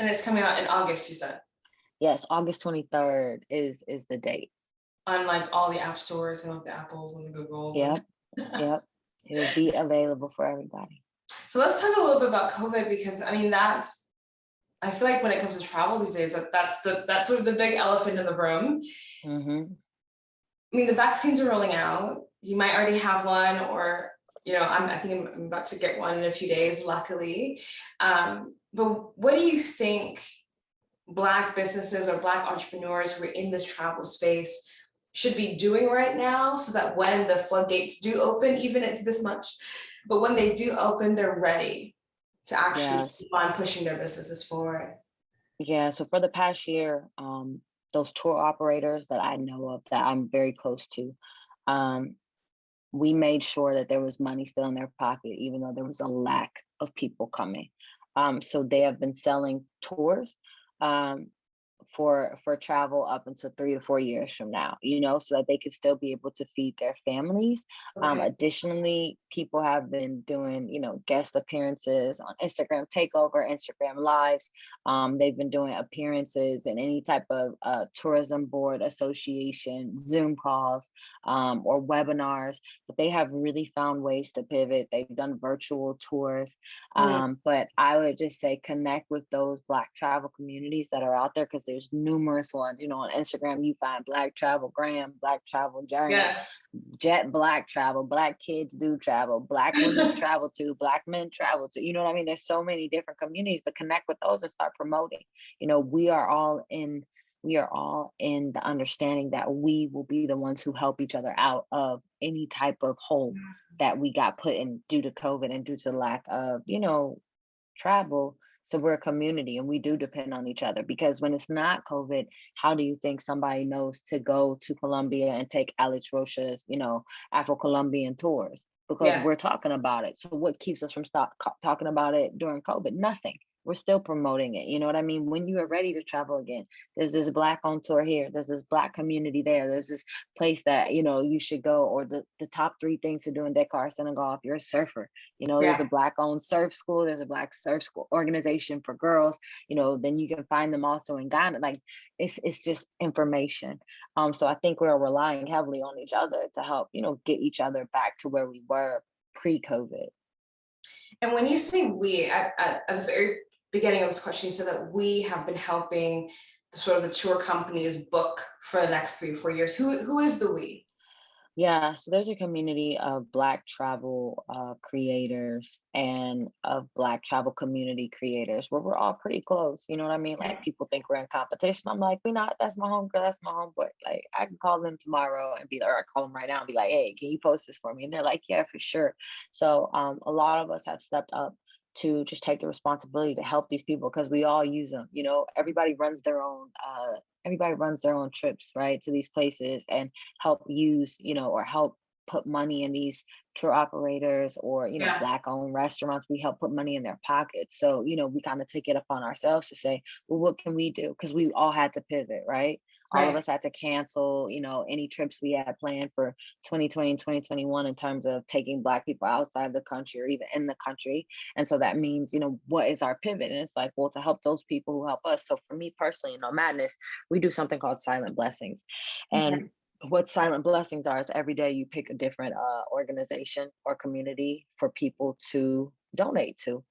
And it's coming out in August, you said, Yes, August 23rd is the date. on like all the app stores and like the Apples and the Googles. Yep, And yep. It will be available for everybody. so let's talk a little bit about COVID, because I mean, I feel like when it comes to travel these days, that's sort of the big elephant in the room. Mm-hmm. I mean, the vaccines are rolling out. You might already have one, or I think I'm about to get one in a few days, luckily. But what do you think Black businesses or Black entrepreneurs who are in this travel space should be doing right now, so that when the floodgates do open, even it's this much, but when they do open, they're ready to actually Yes. keep on pushing their businesses forward? Yeah. So for the past year, those tour operators that I know of that I'm very close to, um, we made sure that there was money still in their pocket, even though there was a lack of people coming. So they have been selling tours, um, for travel up until 3 to 4 years from now, so that they could still be able to feed their families. Okay. Additionally, people have been doing, guest appearances on Instagram Takeover, Instagram Lives. They've been doing appearances in any type of tourism board association, Zoom calls, or webinars. But they have really found ways to pivot. They've done virtual tours. But I would just say connect with those Black travel communities that are out there, because there's numerous ones. On Instagram, you find Black Travel Gram, Black Travel Journey, Yes. Jet Black Travel, Black Kids Do Travel, Black Women Travel To, Black Men Travel To. You know what I mean? There's so many different communities, but connect with those and start promoting. We are all in the understanding that we will be the ones who help each other out of any type of hole that we got put in due to COVID and due to lack of, travel. So we're a community and we do depend on each other, because when it's not COVID, how do you think somebody knows to go to Colombia and take Alex Rocha's, Afro-Colombian tours? Because Yeah. we're talking about it. So what keeps us from talking about it during COVID? Nothing. We're still promoting it. You know what I mean? When you are ready to travel again, there's this Black on tour here. There's this Black community there. There's this place that, you should go, or the top 3 things to do in Dakar, Senegal, if you're a surfer. There's a Yeah. Black owned surf school. There's a Black surf school organization for girls. Then you can find them also in Ghana. Like it's just information. So I think we're relying heavily on each other to help, get each other back to where we were pre-COVID. And when you say we, at the very beginning of this question, you said that we have been helping the tour companies book for the next 3 or 4 years. Who is the we? Yeah, so there's a community of Black travel creators and of Black travel community creators where we're all pretty close. You know what I mean? Like, people think we're in competition. I'm like, we're not. That's my homegirl. That's my homeboy. Like, I can call them tomorrow and or I call them right now and be like, hey, can you post this for me? And they're like, yeah, for sure. So a lot of us have stepped up to just take the responsibility to help these people, because we all use them. Everybody runs their own. Everybody runs their own trips, right, to these places, and help use, or help put money in these tour operators, or, Yeah. Black owned restaurants. We help put money in their pockets. So, we kind of take it upon ourselves to say, well, what can we do? Because we all had to pivot, right? All of us had to cancel, any trips we had planned for 2020 and 2021 in terms of taking Black people outside the country or even in the country. And so that means, what is our pivot? And it's like, well, to help those people who help us. So for me personally, Nomadness, we do something called Silent Blessings. And what Silent Blessings are is every day you pick a different organization or community for people to donate to.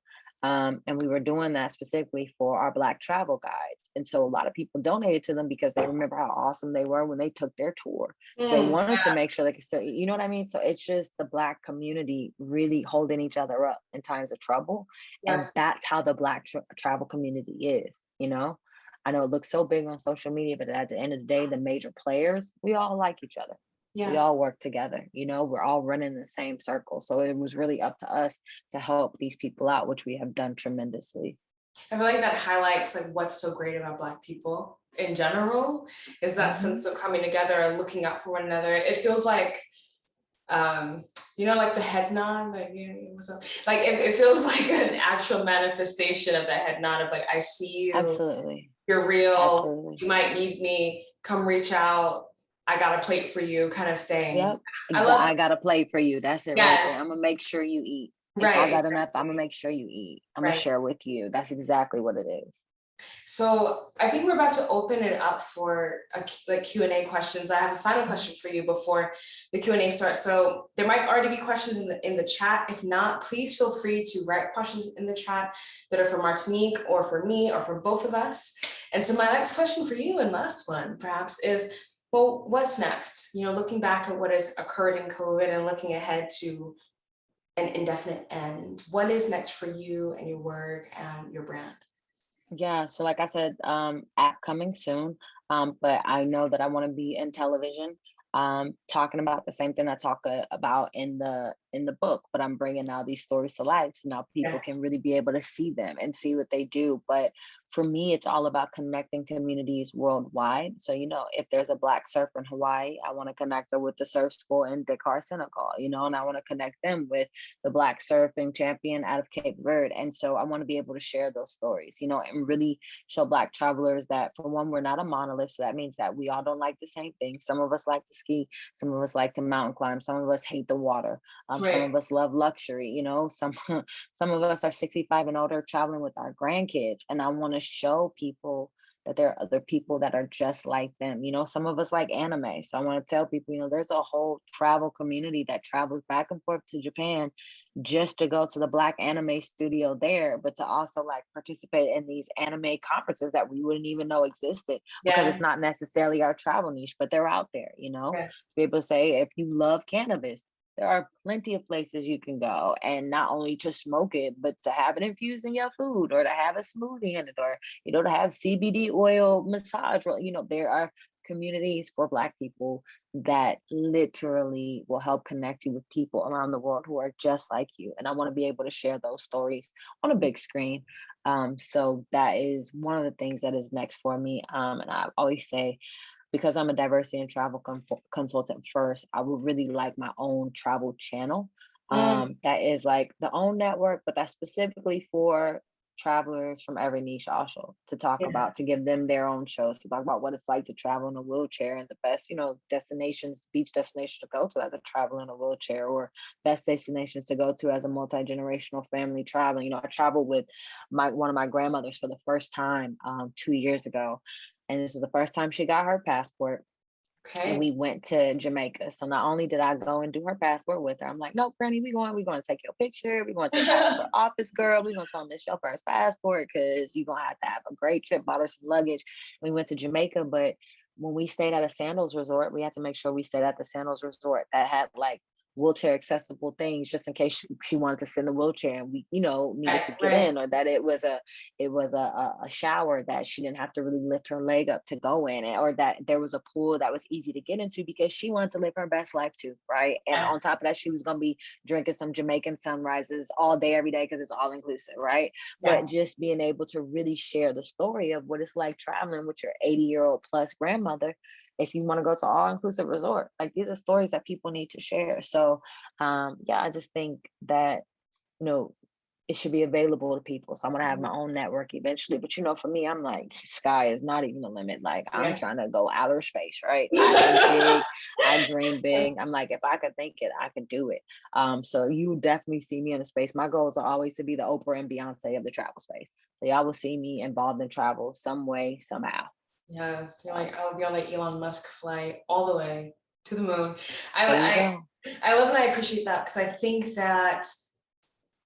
And we were doing that specifically for our Black travel guides. And so a lot of people donated to them because they remember how awesome they were when they took their tour. So they wanted to make sure they could still, you know what I mean? So it's just the Black community really holding each other up in times of trouble. And that's how the Black travel community is, I know it looks so big on social media, but at the end of the day, the major players, we all like each other. Yeah. We all work together, we're all running the same circle. So it was really up to us to help these people out, which we have done tremendously. I feel like that highlights like what's so great about Black people in general, is that sense of coming together and looking out for one another. It feels like, like the head nod, like, yeah, what's up? Like it feels like an actual manifestation of the head nod of like, I see you, Absolutely. you're real, Absolutely. you might need me, come reach out, I got a plate for you, kind of thing. Yep. I love, I got a plate for you. That's it right there. I'm yes, gonna make sure you eat. If I right, got enough, I'm gonna exactly. make sure you eat. I'm gonna Right. share with you. That's exactly what it is. So I think we're about to open it up for like Q&A questions. I have a final question for you before the Q&A starts. So there might already be questions in the chat. If not, please feel free to write questions in the chat that are for Martinique or for me or for both of us. And so my next question for you, and last one perhaps, is, well, what's next? Looking back at what has occurred in COVID and looking ahead to an indefinite end, what is next for you and your work and your brand? Yeah, so like I said, app coming soon. But I know that I want to be in television, talking about the same thing I talk about in the book. But I'm bringing now these stories to life, so now people Yes. can really be able to see them and see what they do. But for me, it's all about connecting communities worldwide. So if there's a Black surfer in Hawaii, I want to connect her with the surf school in Dakar, Senegal. And I want to connect them with the Black surfing champion out of Cape Verde. And so I want to be able to share those stories, and really show Black travelers that, for one, we're not a monolith. So that means that we all don't like the same thing. Some of us like to ski, some of us like to mountain climb, some of us hate the water, some Right. of us love luxury, some of us are 65 and older traveling with our grandkids. And I want to show people that there are other people that are just like them. Some of us like anime. So I want to tell people, there's a whole travel community that travels back and forth to Japan just to go to the Black anime studio there, but to also like participate in these anime conferences that we wouldn't even know existed, because Yeah. it's not necessarily our travel niche, but they're out there, Yeah. to be able to say, if you love cannabis, there are plenty of places you can go, and not only to smoke it, but to have it infused in your food, or to have a smoothie in it, or to have CBD oil massage. There are communities for Black people that literally will help connect you with people around the world who are just like you. And I want to be able to share those stories on a big screen. So that is one of the things that is next for me. And I always say, because I'm a diversity and travel consultant first, I would really like my own travel channel. That is like the own network, but that's specifically for travelers from every niche also, to talk Yeah. about, to give them their own shows, to talk about what it's like to travel in a wheelchair, and the best, destinations, beach destinations to go to as a traveler in a wheelchair, or best destinations to go to as a multi-generational family traveling. I traveled with one of my grandmothers for the first time 2 years ago. And this was the first time she got her passport. And Okay. we went to Jamaica. So not only did I go and do her passport with her, I'm like, nope, Granny, we're going to take your picture. We're going to take passport office, girl. We're going to tell them it's your first passport, because you're going to have a great trip, bought her some luggage. We went to Jamaica, but when we stayed at a sandals resort, we had to make sure we stayed at the sandals resort that had like wheelchair accessible things, just in case she wanted to sit in the wheelchair and we needed to get Right. in, or that it was a shower that she didn't have to really lift her leg up to go in it, or that there was a pool that was easy to get into, because she wanted to live her best life too, right? And on Yes. top of that, she was going to be drinking some Jamaican sunrises all day every day, because it's all inclusive, right? Yeah. But just being able to really share the story of what it's like traveling with your 80-year-old plus grandmother, if you want to go to all-inclusive resort. Like, these are stories that people need to share. So yeah, I just think that it should be available to people. So I'm gonna have my own network eventually. But for me, I'm like, sky is not even the limit. Like, I'm Yeah. trying to go outer space, right? I think big, I dream big. I'm like, if I could think it, I could do it. So you definitely see me in the space. My goals are always to be the Oprah and Beyonce of the travel space. So y'all will see me involved in travel some way, somehow. Yes. You're like, I would be on the Elon Musk flight all the way to the moon. There you I, go. I love and I appreciate that, because I think that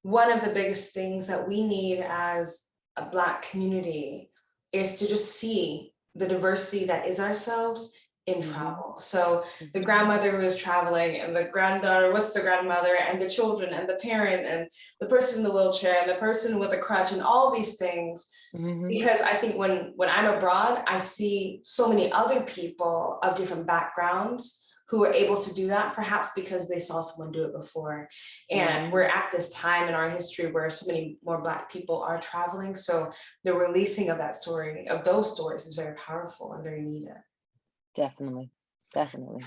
one of the biggest things that we need as a Black community is to just see the diversity that is ourselves in travel. So the grandmother who is traveling, and the granddaughter with the grandmother, and the children, and the parent, and the person in the wheelchair, and the person with a crutch, and all these things. Because I think when I'm abroad, I see so many other people of different backgrounds who are able to do that, perhaps because they saw someone do it before. And we're at this time in our history where so many more Black people are traveling. So the releasing of that story, of those stories, is very powerful and very needed. Definitely. Definitely.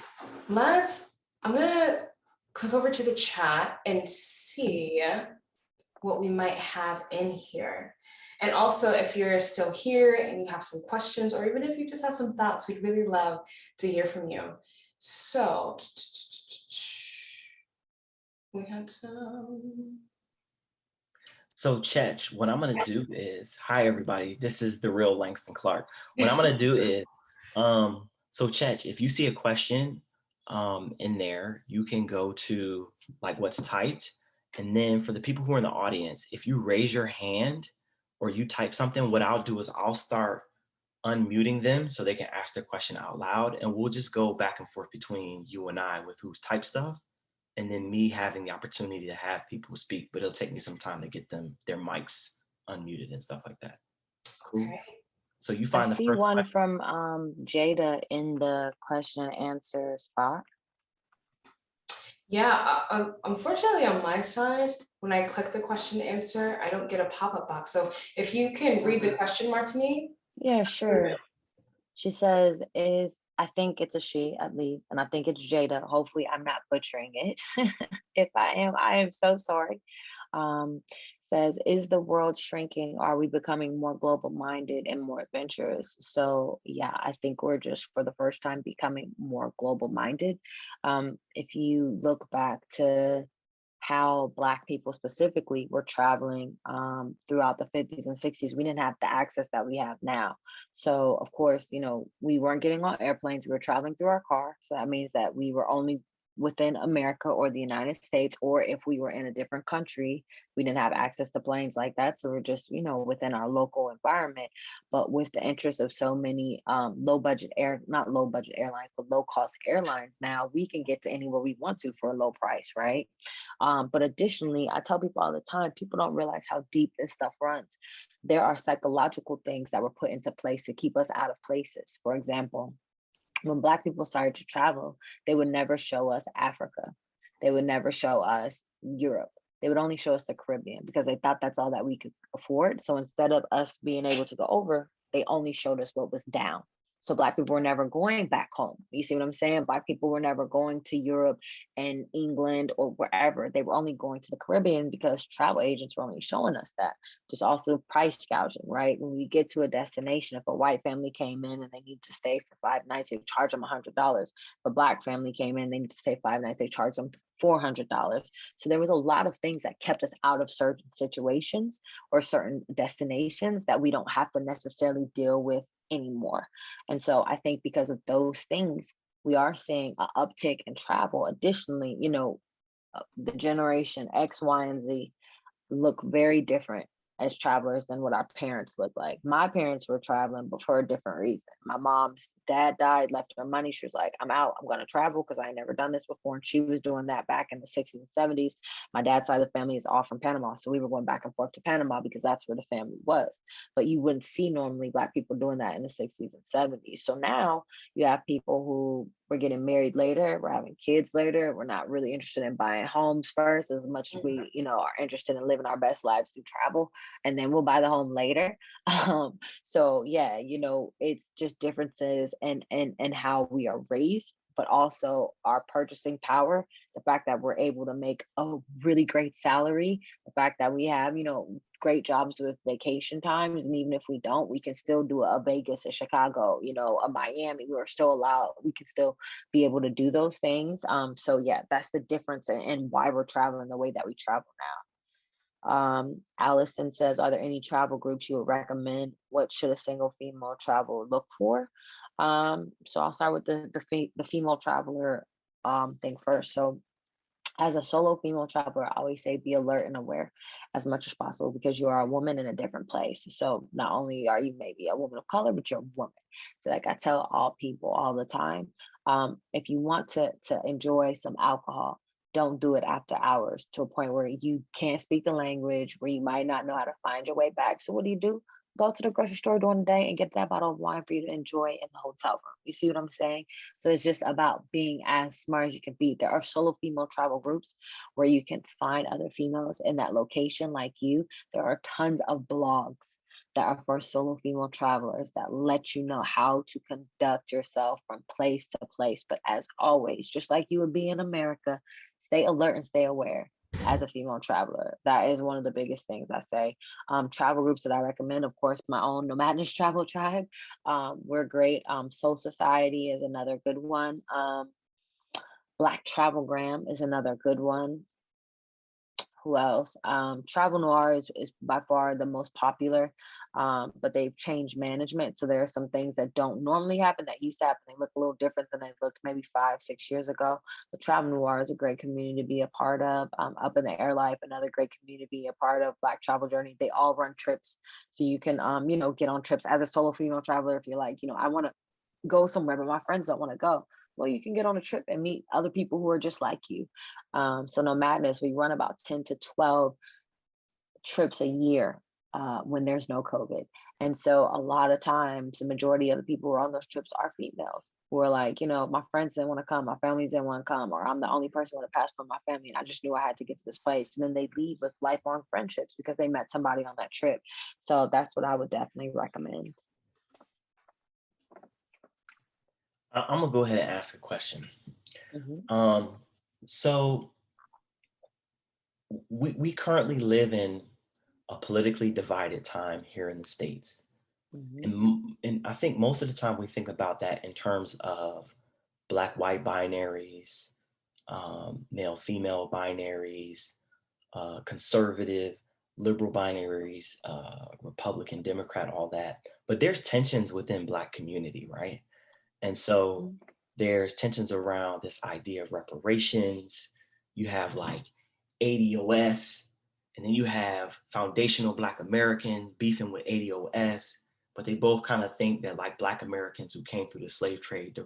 I'm gonna click over to the chat and see what we might have in here. And also, if you're still here and you have some questions, or even if you just have some thoughts, we'd really love to hear from you. So we had some. So Chech, what I'm gonna do is, hi everybody, this is the real Langston Clark. What I'm gonna do is, so Chech, if you see a question in there, you can go to like what's typed. And then for the people who are in the audience, if you raise your hand or you type something, what I'll do is I'll start unmuting them so they can ask their question out loud. And we'll just go back and forth between you and I with who's typed stuff. And then me having the opportunity to have people speak, but it'll take me some time to get their mics unmuted and stuff like that. Cool. Okay. So you I find the see first one question. from Jada in the question and answer spot. Yeah, unfortunately on my side, when I click the question and answer, I don't get a pop-up box. So if you can read the question, Martinique. Yeah, sure. She says, I think it's a she at least, and I think it's Jada. Hopefully I'm not butchering it. If I am so sorry. Says, is the world shrinking? Are we becoming more global minded and more adventurous? So yeah, I think we're just for the first time becoming more global minded. If you look back to how Black people specifically were traveling throughout the 50s and 60s, we didn't have the access that we have now. So of course, we weren't getting on airplanes, we were traveling through our car. So that means that we were only within America or the United States, or if we were in a different country, we didn't have access to planes like that. So we're just, within our local environment. But with the interest of so many not low budget airlines, but low cost airlines, now we can get to anywhere we want to for a low price, right? But additionally, I tell people all the time, people don't realize how deep this stuff runs. There are psychological things that were put into place to keep us out of places. For example, when Black people started to travel, they would never show us Africa. They would never show us Europe. They would only show us the Caribbean because they thought that's all that we could afford. So instead of us being able to go over, they only showed us what was down. So Black people were never going back home. You see what I'm saying? Black people were never going to Europe and England or wherever. They were only going to the Caribbean because travel agents were only showing us that. Just also price gouging, right? When we get to a destination, if a white family came in and they need to stay for 5 nights, they charge them $100. If a Black family came in, they need to stay 5 nights, they charge them $400. So there was a lot of things that kept us out of certain situations or certain destinations that we don't have to necessarily deal with anymore. And so I think because of those things, we are seeing an uptick in travel. Additionally, the generation X, Y, and Z look very different as travelers than what our parents look like. My parents were traveling, but for a different reason. My mom's dad died, left her money. She was like, I'm out, I'm gonna travel because I ain't never done this before. And she was doing that back in the 60s and 70s. My dad's side of the family is all from Panama. So we were going back and forth to Panama because that's where the family was. But you wouldn't see normally Black people doing that in the 60s and 70s. So now you have people who we're getting married later, we're having kids later, we're not really interested in buying homes first as much as we, are interested in living our best lives through travel, and then we'll buy the home later. So yeah, it's just differences and how we are raised, but also our purchasing power, the fact that we're able to make a really great salary, the fact that we have, great jobs with vacation times. And even if we don't, we can still do a Vegas, a Chicago, a Miami. We're still allowed, we can still be able to do those things. So yeah, that's the difference in why we're traveling the way that we travel now. Allison says, are there any travel groups you would recommend? What should a single female traveler look for? So I'll start with the female traveler thing first. So as a solo female traveler, I always say be alert and aware as much as possible because you are a woman in a different place. So not only are you maybe a woman of color, but you're a woman. So like I tell all people all the time, if you want to enjoy some alcohol, don't do it after hours to a point where you can't speak the language, where you might not know how to find your way back. So what do? go to the grocery store during the day and get that bottle of wine for you to enjoy in the hotel room. You see what I'm saying? So it's just about being as smart as you can be. There are solo female travel groups where you can find other females in that location like you. There are tons of blogs that are for solo female travelers that let you know how to conduct yourself from place to place. But as always, just like you would be in America, stay alert and stay aware as a female traveler. That is one of the biggest things I say. Travel groups that I recommend, of course, my own Nomadness Travel Tribe. We're great. Soul Society is another good one. Black Travelgram is another good one. Who else? Travel Noir is by far the most popular, but they've changed management. So there are some things that don't normally happen that used to happen. They look a little different than they looked maybe 5-6 years ago. But Travel Noir is a great community to be a part of. Up in the Air Life, another great community to be a part of. Black Travel Journey, they all run trips. So you can, get on trips as a solo female traveler. If you're like, I want to go somewhere, but my friends don't want to go. Well, you can get on a trip and meet other people who are just like you. So Nomadness, we run about 10 to 12 trips a year when there's no COVID. And so a lot of times, the majority of the people who are on those trips are females who are like, my friends didn't want to come, my families didn't want to come, or I'm the only person with a passport in my family, and I just knew I had to get to this place. And then they leave with lifelong friendships because they met somebody on that trip. So that's what I would definitely recommend. I'm gonna go ahead and ask a question. Mm-hmm. So we currently live in a politically divided time here in the States. Mm-hmm. And I think most of the time we think about that in terms of Black-white binaries, male-female binaries, conservative, liberal binaries, Republican, Democrat, all that. But there's tensions within Black community, right? And so there's tensions around this idea of reparations. You have like ADOS, and then you have foundational Black Americans beefing with ADOS, but they both kind of think that like Black Americans who came through the slave trade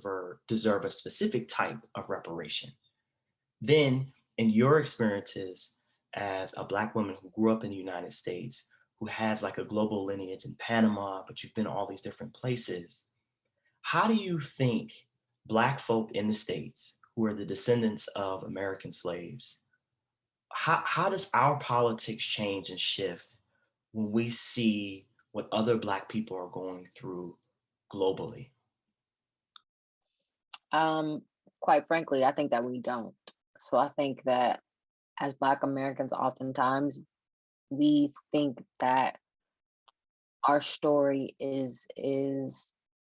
deserve a specific type of reparation. Then in your experiences as a Black woman who grew up in the United States, who has like a global lineage in Panama, but you've been all these different places, how do you think Black folk in the States, who are the descendants of American slaves, how does our politics change and shift when we see what other Black people are going through globally? Quite frankly, I think that we don't. So I think that as Black Americans, oftentimes we think that our story is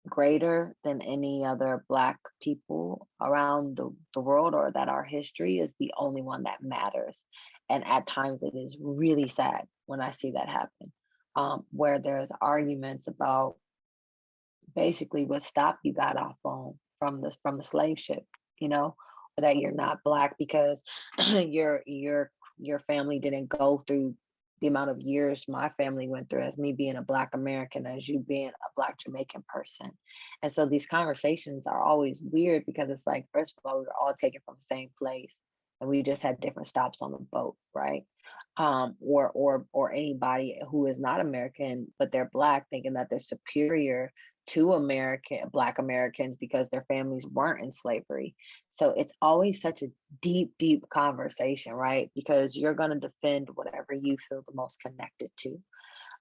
greater than any other Black people around the world, or that our history is the only one that matters. And at times it is really sad when I see that happen, where there's arguments about basically what stop you got off on from the slave ship, that you're not Black because your family didn't go through the amount of years my family went through, as me being a Black American, as you being a Black Jamaican person. And so these conversations are always weird because it's like, first of all, we were all taken from the same place and we just had different stops on the boat, right? Or anybody who is not American, but they're Black, thinking that they're superior to Black Americans because their families weren't in slavery. So it's always such a deep conversation, right? Because you're going to defend whatever you feel the most connected to.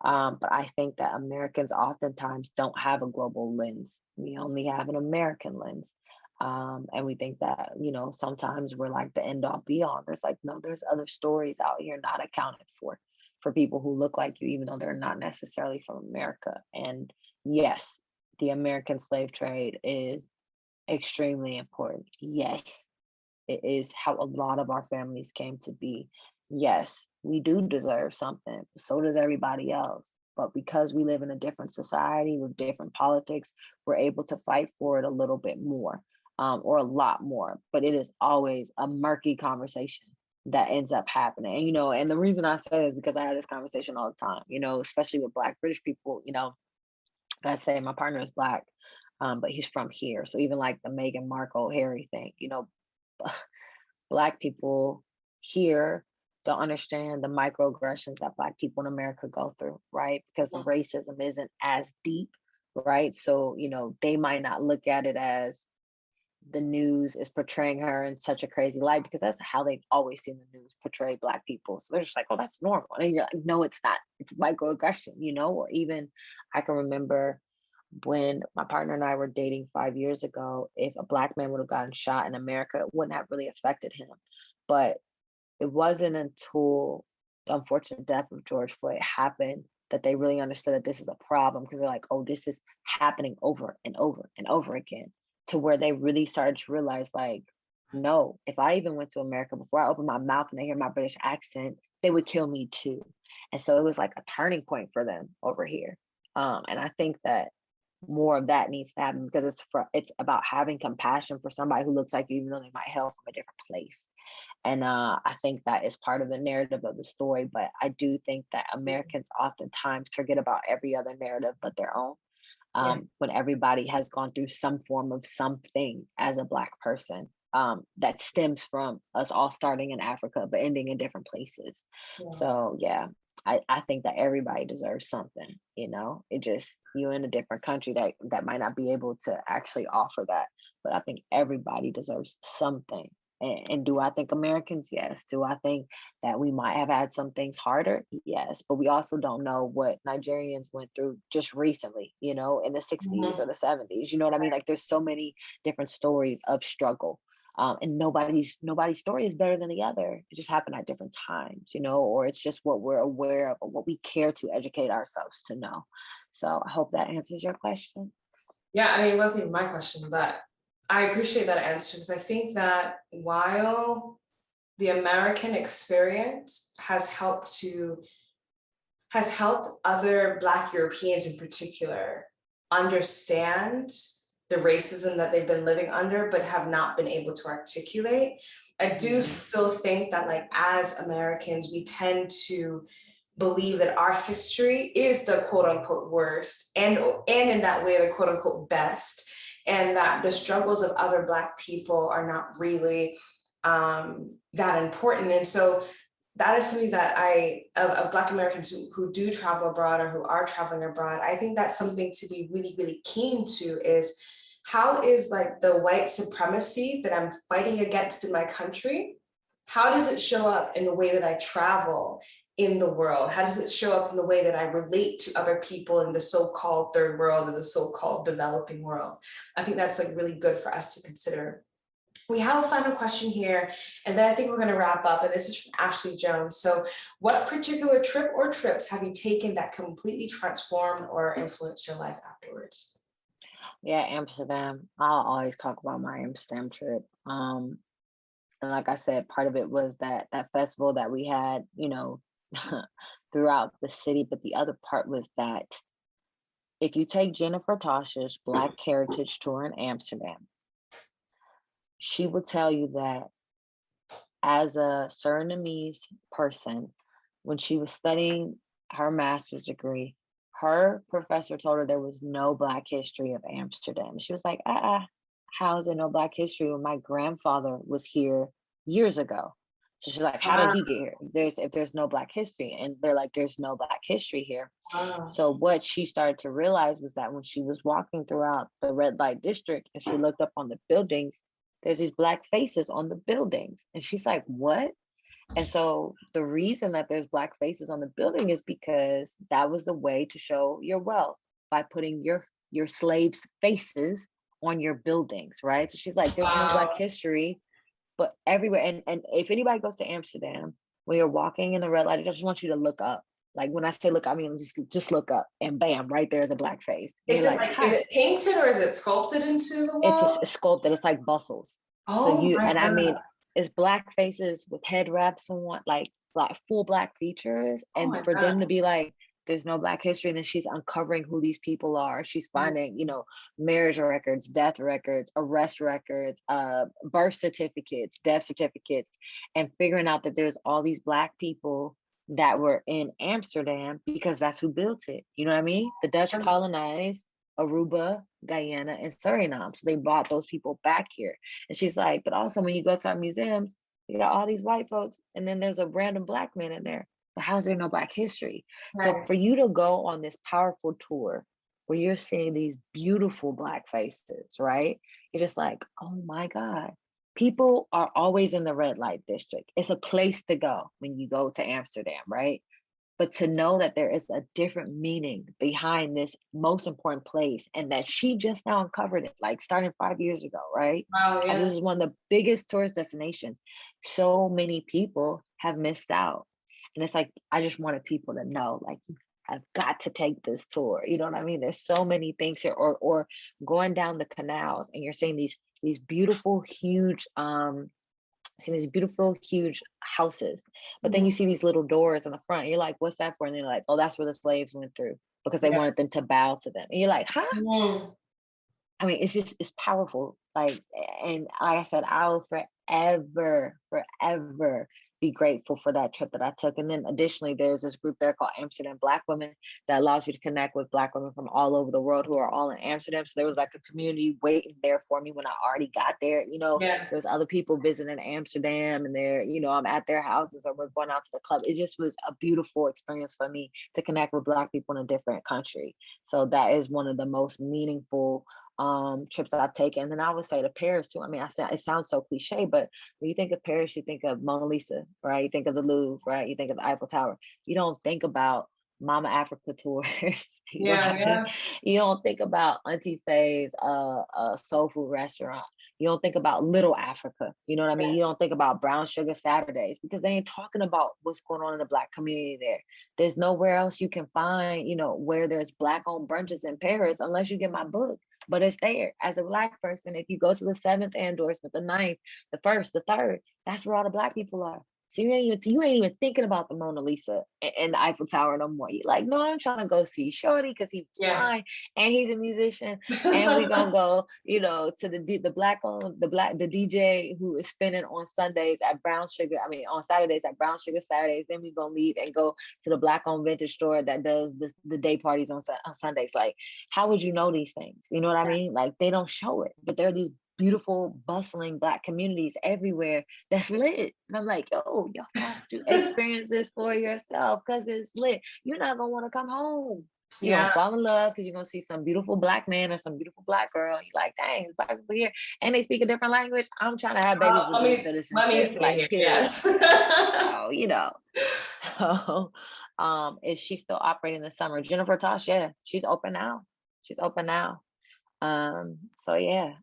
But I think that Americans oftentimes don't have a global lens. We only have an American lens. And we think that, sometimes we're like the end all be all. There's like, no, there's other stories out here not accounted for people who look like you, even though they're not necessarily from America. And yes, the American slave trade is extremely important. Yes, it is how a lot of our families came to be. Yes, we do deserve something. So does everybody else. But because we live in a different society with different politics, we're able to fight for it a little bit more, or a lot more. But it is always a murky conversation that ends up happening. And the reason I say is because I have this conversation all the time, especially with Black British people. I say my partner is Black, but he's from here. So even like the Meghan Markle, Harry thing, Black people here don't understand the microaggressions that Black people in America go through, right? Because the racism isn't as deep, right? So, you know, they might not look at it as the news is portraying her in such a crazy light, because that's how they've always seen the news portray Black people. So they're just like, oh, that's normal. And you're like, no, it's not. It's microaggression, you know? Or even I can remember when my partner and I were dating 5 years ago, if a Black man would have gotten shot in America, it wouldn't have really affected him. But it wasn't until the unfortunate death of George Floyd happened that they really understood that this is a problem, because they're like, oh, this is happening over and over and over again, to where they really started to realize, like, no, if I even went to America, before I opened my mouth and they hear my British accent, they would kill me too. And so it was like a turning point for them over here. And I think that more of that needs to happen, because it's about having compassion for somebody who looks like you, even though they might hail from a different place. And I think that is part of the narrative of the story. But I do think that Americans oftentimes forget about every other narrative but their own. When everybody has gone through some form of something as a Black person, that stems from us all starting in Africa but ending in different places. So yeah, I think that everybody deserves something, you know. It just, you're in a different country that might not be able to actually offer that, but I think everybody deserves something. And do I think Americans? Yes. Do I think that we might have had some things harder? Yes. But we also don't know what Nigerians went through just recently, you know, in the 60s or the 70s. You know what I mean? Like, there's so many different stories of struggle. And nobody's story is better than the other. It just happened at different times, you know, or it's just what we're aware of or what we care to educate ourselves to know. So I hope that answers your question. Yeah, I mean, it wasn't even my question, but I appreciate that answer, because I think that while the American experience has helped other Black Europeans in particular understand the racism that they've been living under but have not been able to articulate, I do still think that, like, as Americans, we tend to believe that our history is the quote unquote worst, and in that way the quote unquote best, and that the struggles of other Black people are not really that important. And so that is something that of Black Americans who do travel abroad or who are traveling abroad, I think that's something to be really, really keen to, is how is, like, the white supremacy that I'm fighting against in my country, how does it show up in the way that I travel in the world? How does it show up in the way that I relate to other people in the so-called third world or the so-called developing world? I think that's, like, really good for us to consider. We have a final question here, and then I think we're going to wrap up. And this is from Ashley Jones. So, what particular trip or trips have you taken that completely transformed or influenced your life afterwards? Yeah, Amsterdam. I'll always talk about my Amsterdam trip. And like I said, part of it was that festival that we had, you know, throughout the city. But the other part was that if you take Jennifer Tosh's Black Heritage Tour in Amsterdam, she will tell you that as a Surinamese person, when she was studying her master's degree, her professor told her there was no Black history of Amsterdam. She was like, how is there no Black history when my grandfather was here years ago? So she's like, how did he get here? If there's no Black history? And they're like, there's no Black history here. So what she started to realize was that when she was walking throughout the red light district and she looked up on the buildings, there's these Black faces on the buildings. And she's like, what? And so the reason that there's Black faces on the building is because that was the way to show your wealth, by putting your slaves' faces on your buildings, right? So she's like, there's no Black history, but everywhere. And if anybody goes to Amsterdam, when you're walking in the red light, I just want you to look up. Like, when I say look, I mean just look up, and bam, right there is a Black face. Is it like, is it painted or is it sculpted into the wall? It's sculpted. It's like bustles. Oh, so my God. I mean, it's Black faces with head wraps on, like full Black features, and for them to be like, there's no Black history, and then she's uncovering who these people are. She's finding, you know, marriage records, death records, arrest records, birth certificates, death certificates, and figuring out that there's all these Black people that were in Amsterdam because that's who built it. You know what I mean? The Dutch colonized Aruba, Guyana, and Suriname. So they brought those people back here. And she's like, but also when you go to our museums, You got all these white folks, and then there's a random Black man in there. But how's there no Black history? So Right. for you to go on this powerful tour where you're seeing these beautiful Black faces, right? You're just like, oh my God. People are always in the red light district. It's a place to go when you go to Amsterdam, right? But to know that there is a different meaning behind this most important place, and that she just now uncovered it, like starting 5 years ago, right? Wow, As yeah. this is one of the biggest tourist destinations. So many people have missed out. And it's like, I just wanted people to know, like, I've got to take this tour. You know what I mean? There's so many things here, or going down the canals and you're seeing these beautiful, huge, see these beautiful, huge houses. But then you Mhm. see these little doors in the front. You're like, what's that for? And they're like, oh, that's where the slaves went through because they Yeah. wanted them to bow to them. And you're like, huh? Mhm. I mean, it's powerful. Like, and like I said, I'll forever, forever be grateful for that trip that I took. And then additionally, there's this group there called Amsterdam Black Women that allows you to connect with Black women from all over the world who are all in Amsterdam. So there was like a community waiting there for me when I already got there. You know, Yeah. there was other people visiting Amsterdam, and they're, you know, I'm at their houses or we're going out to the club. It just was a beautiful experience for me to connect with Black people in a different country. So that is one of the most meaningful trips I've taken. And then I would say to Paris too. I mean, I said it sounds so cliche, but when you think of Paris, you think of Mona Lisa, right? You think of the Louvre, right? You think of the Eiffel Tower. You don't think about Mama Africa tours. You know what Yeah, I mean? yeah. You don't think about Auntie Faye's soul food restaurant. You don't think about Little Africa. You know what I mean? Right. You don't think about Brown Sugar Saturdays because they ain't talking about what's going on in the Black community there. There's nowhere else you can find, you know, where there's Black owned brunches in Paris unless you get my book. But it's there. As a Black person, if you go to the 7th endorsement, the 9th, the 1st, the 3rd, that's where all the Black people are. So you ain't even thinking about the Mona Lisa and the Eiffel Tower no more. You're like, no, I'm trying to go see Shorty because he's Yeah. fine and he's a musician, and we gonna go, you know, to the DJ who is spinning on Sundays at Brown Sugar. I mean, on Saturdays at Brown Sugar Saturdays. Then we gonna leave and go to the Black owned vintage store that does the day parties on Sundays. Like, how would you know these things? You know what I mean? Like, they don't show it, but there are these beautiful, bustling Black communities everywhere that's lit. And I'm like, yo, y'all have to experience this for yourself because it's lit. You're not gonna want to come home. You're Yeah. gonna fall in love because you're gonna see some beautiful Black man or some beautiful Black girl. You're like, dang, it's Black people here. And they speak a different language. I'm trying to have babies with dual Let me citizenship. stay Like, here. period. Yes. So, you know. So is she still operating this summer? Jennifer Tosh, yeah, she's open now. She's open now. So yeah,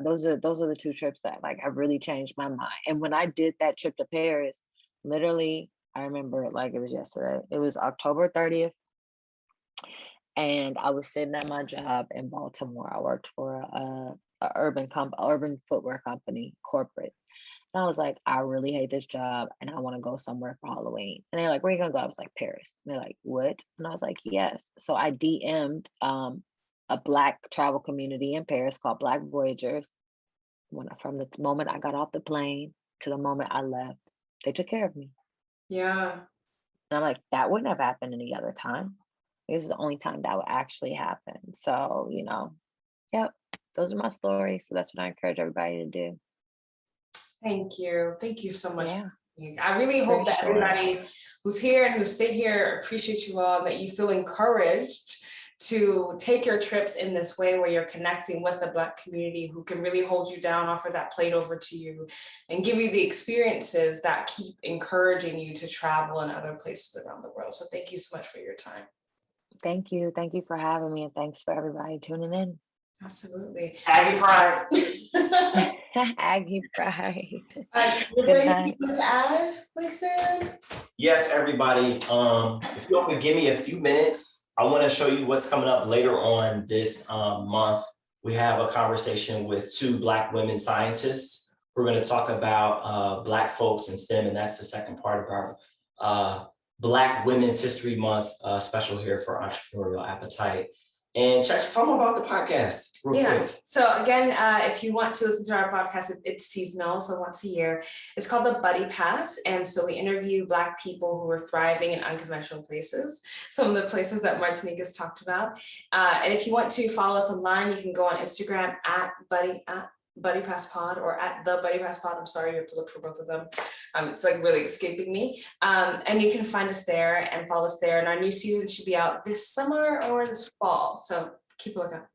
those are the two trips that like have really changed my mind. And when I did that trip to Paris, literally, I remember it like it was yesterday. It was October 30th, and I was sitting at my job in Baltimore. I worked for a urban footwear company, corporate. And I was like, I really hate this job and I want to go somewhere for Halloween. And they're like, where are you gonna go? I was like, Paris. And they're like, what? And I was like, yes. So I DM'd a Black travel community in Paris called Black Voyagers. From the moment I got off the plane to the moment I left, they took care of me. Yeah. And I'm like, that wouldn't have happened any other time. This is the only time that would actually happen. So, you know, yep, those are my stories. So that's what I encourage everybody to do. Thank you. Thank you so much. Yeah. I really For hope that sure. everybody who's here and who stayed here appreciates you all, and that you feel encouraged to take your trips in this way where you're connecting with the Black community who can really hold you down, offer that plate over to you, and give you the experiences that keep encouraging you to travel in other places around the world. So thank you so much for your time. Thank you. Thank you for having me, and thanks for everybody tuning in. Absolutely. Aggie Pride. Aggie Pride. Is there anything to add, Langston? Yes, everybody. If you all could give me a few minutes, I want to show you what's coming up later on this month. We have a conversation with 2 Black women scientists. We're going to talk about Black folks in STEM, and that's the second part of our Black Women's History Month special here for Entrepreneurial Appetite. And Check, tell them about the podcast real quick. So again, if you want to listen to our podcast, it's seasonal, so once a year. It's called the Buddy Pass. And so we interview Black people who are thriving in unconventional places, some of the places that Martinique has talked about. And if you want to follow us online, you can go on Instagram at Buddy Pass Pod or at the Buddy Pass Pod. I'm sorry, you have to look for both of them. It's like really escaping me. And you can find us there and follow us there. And our new season should be out this summer or this fall. So keep a lookout.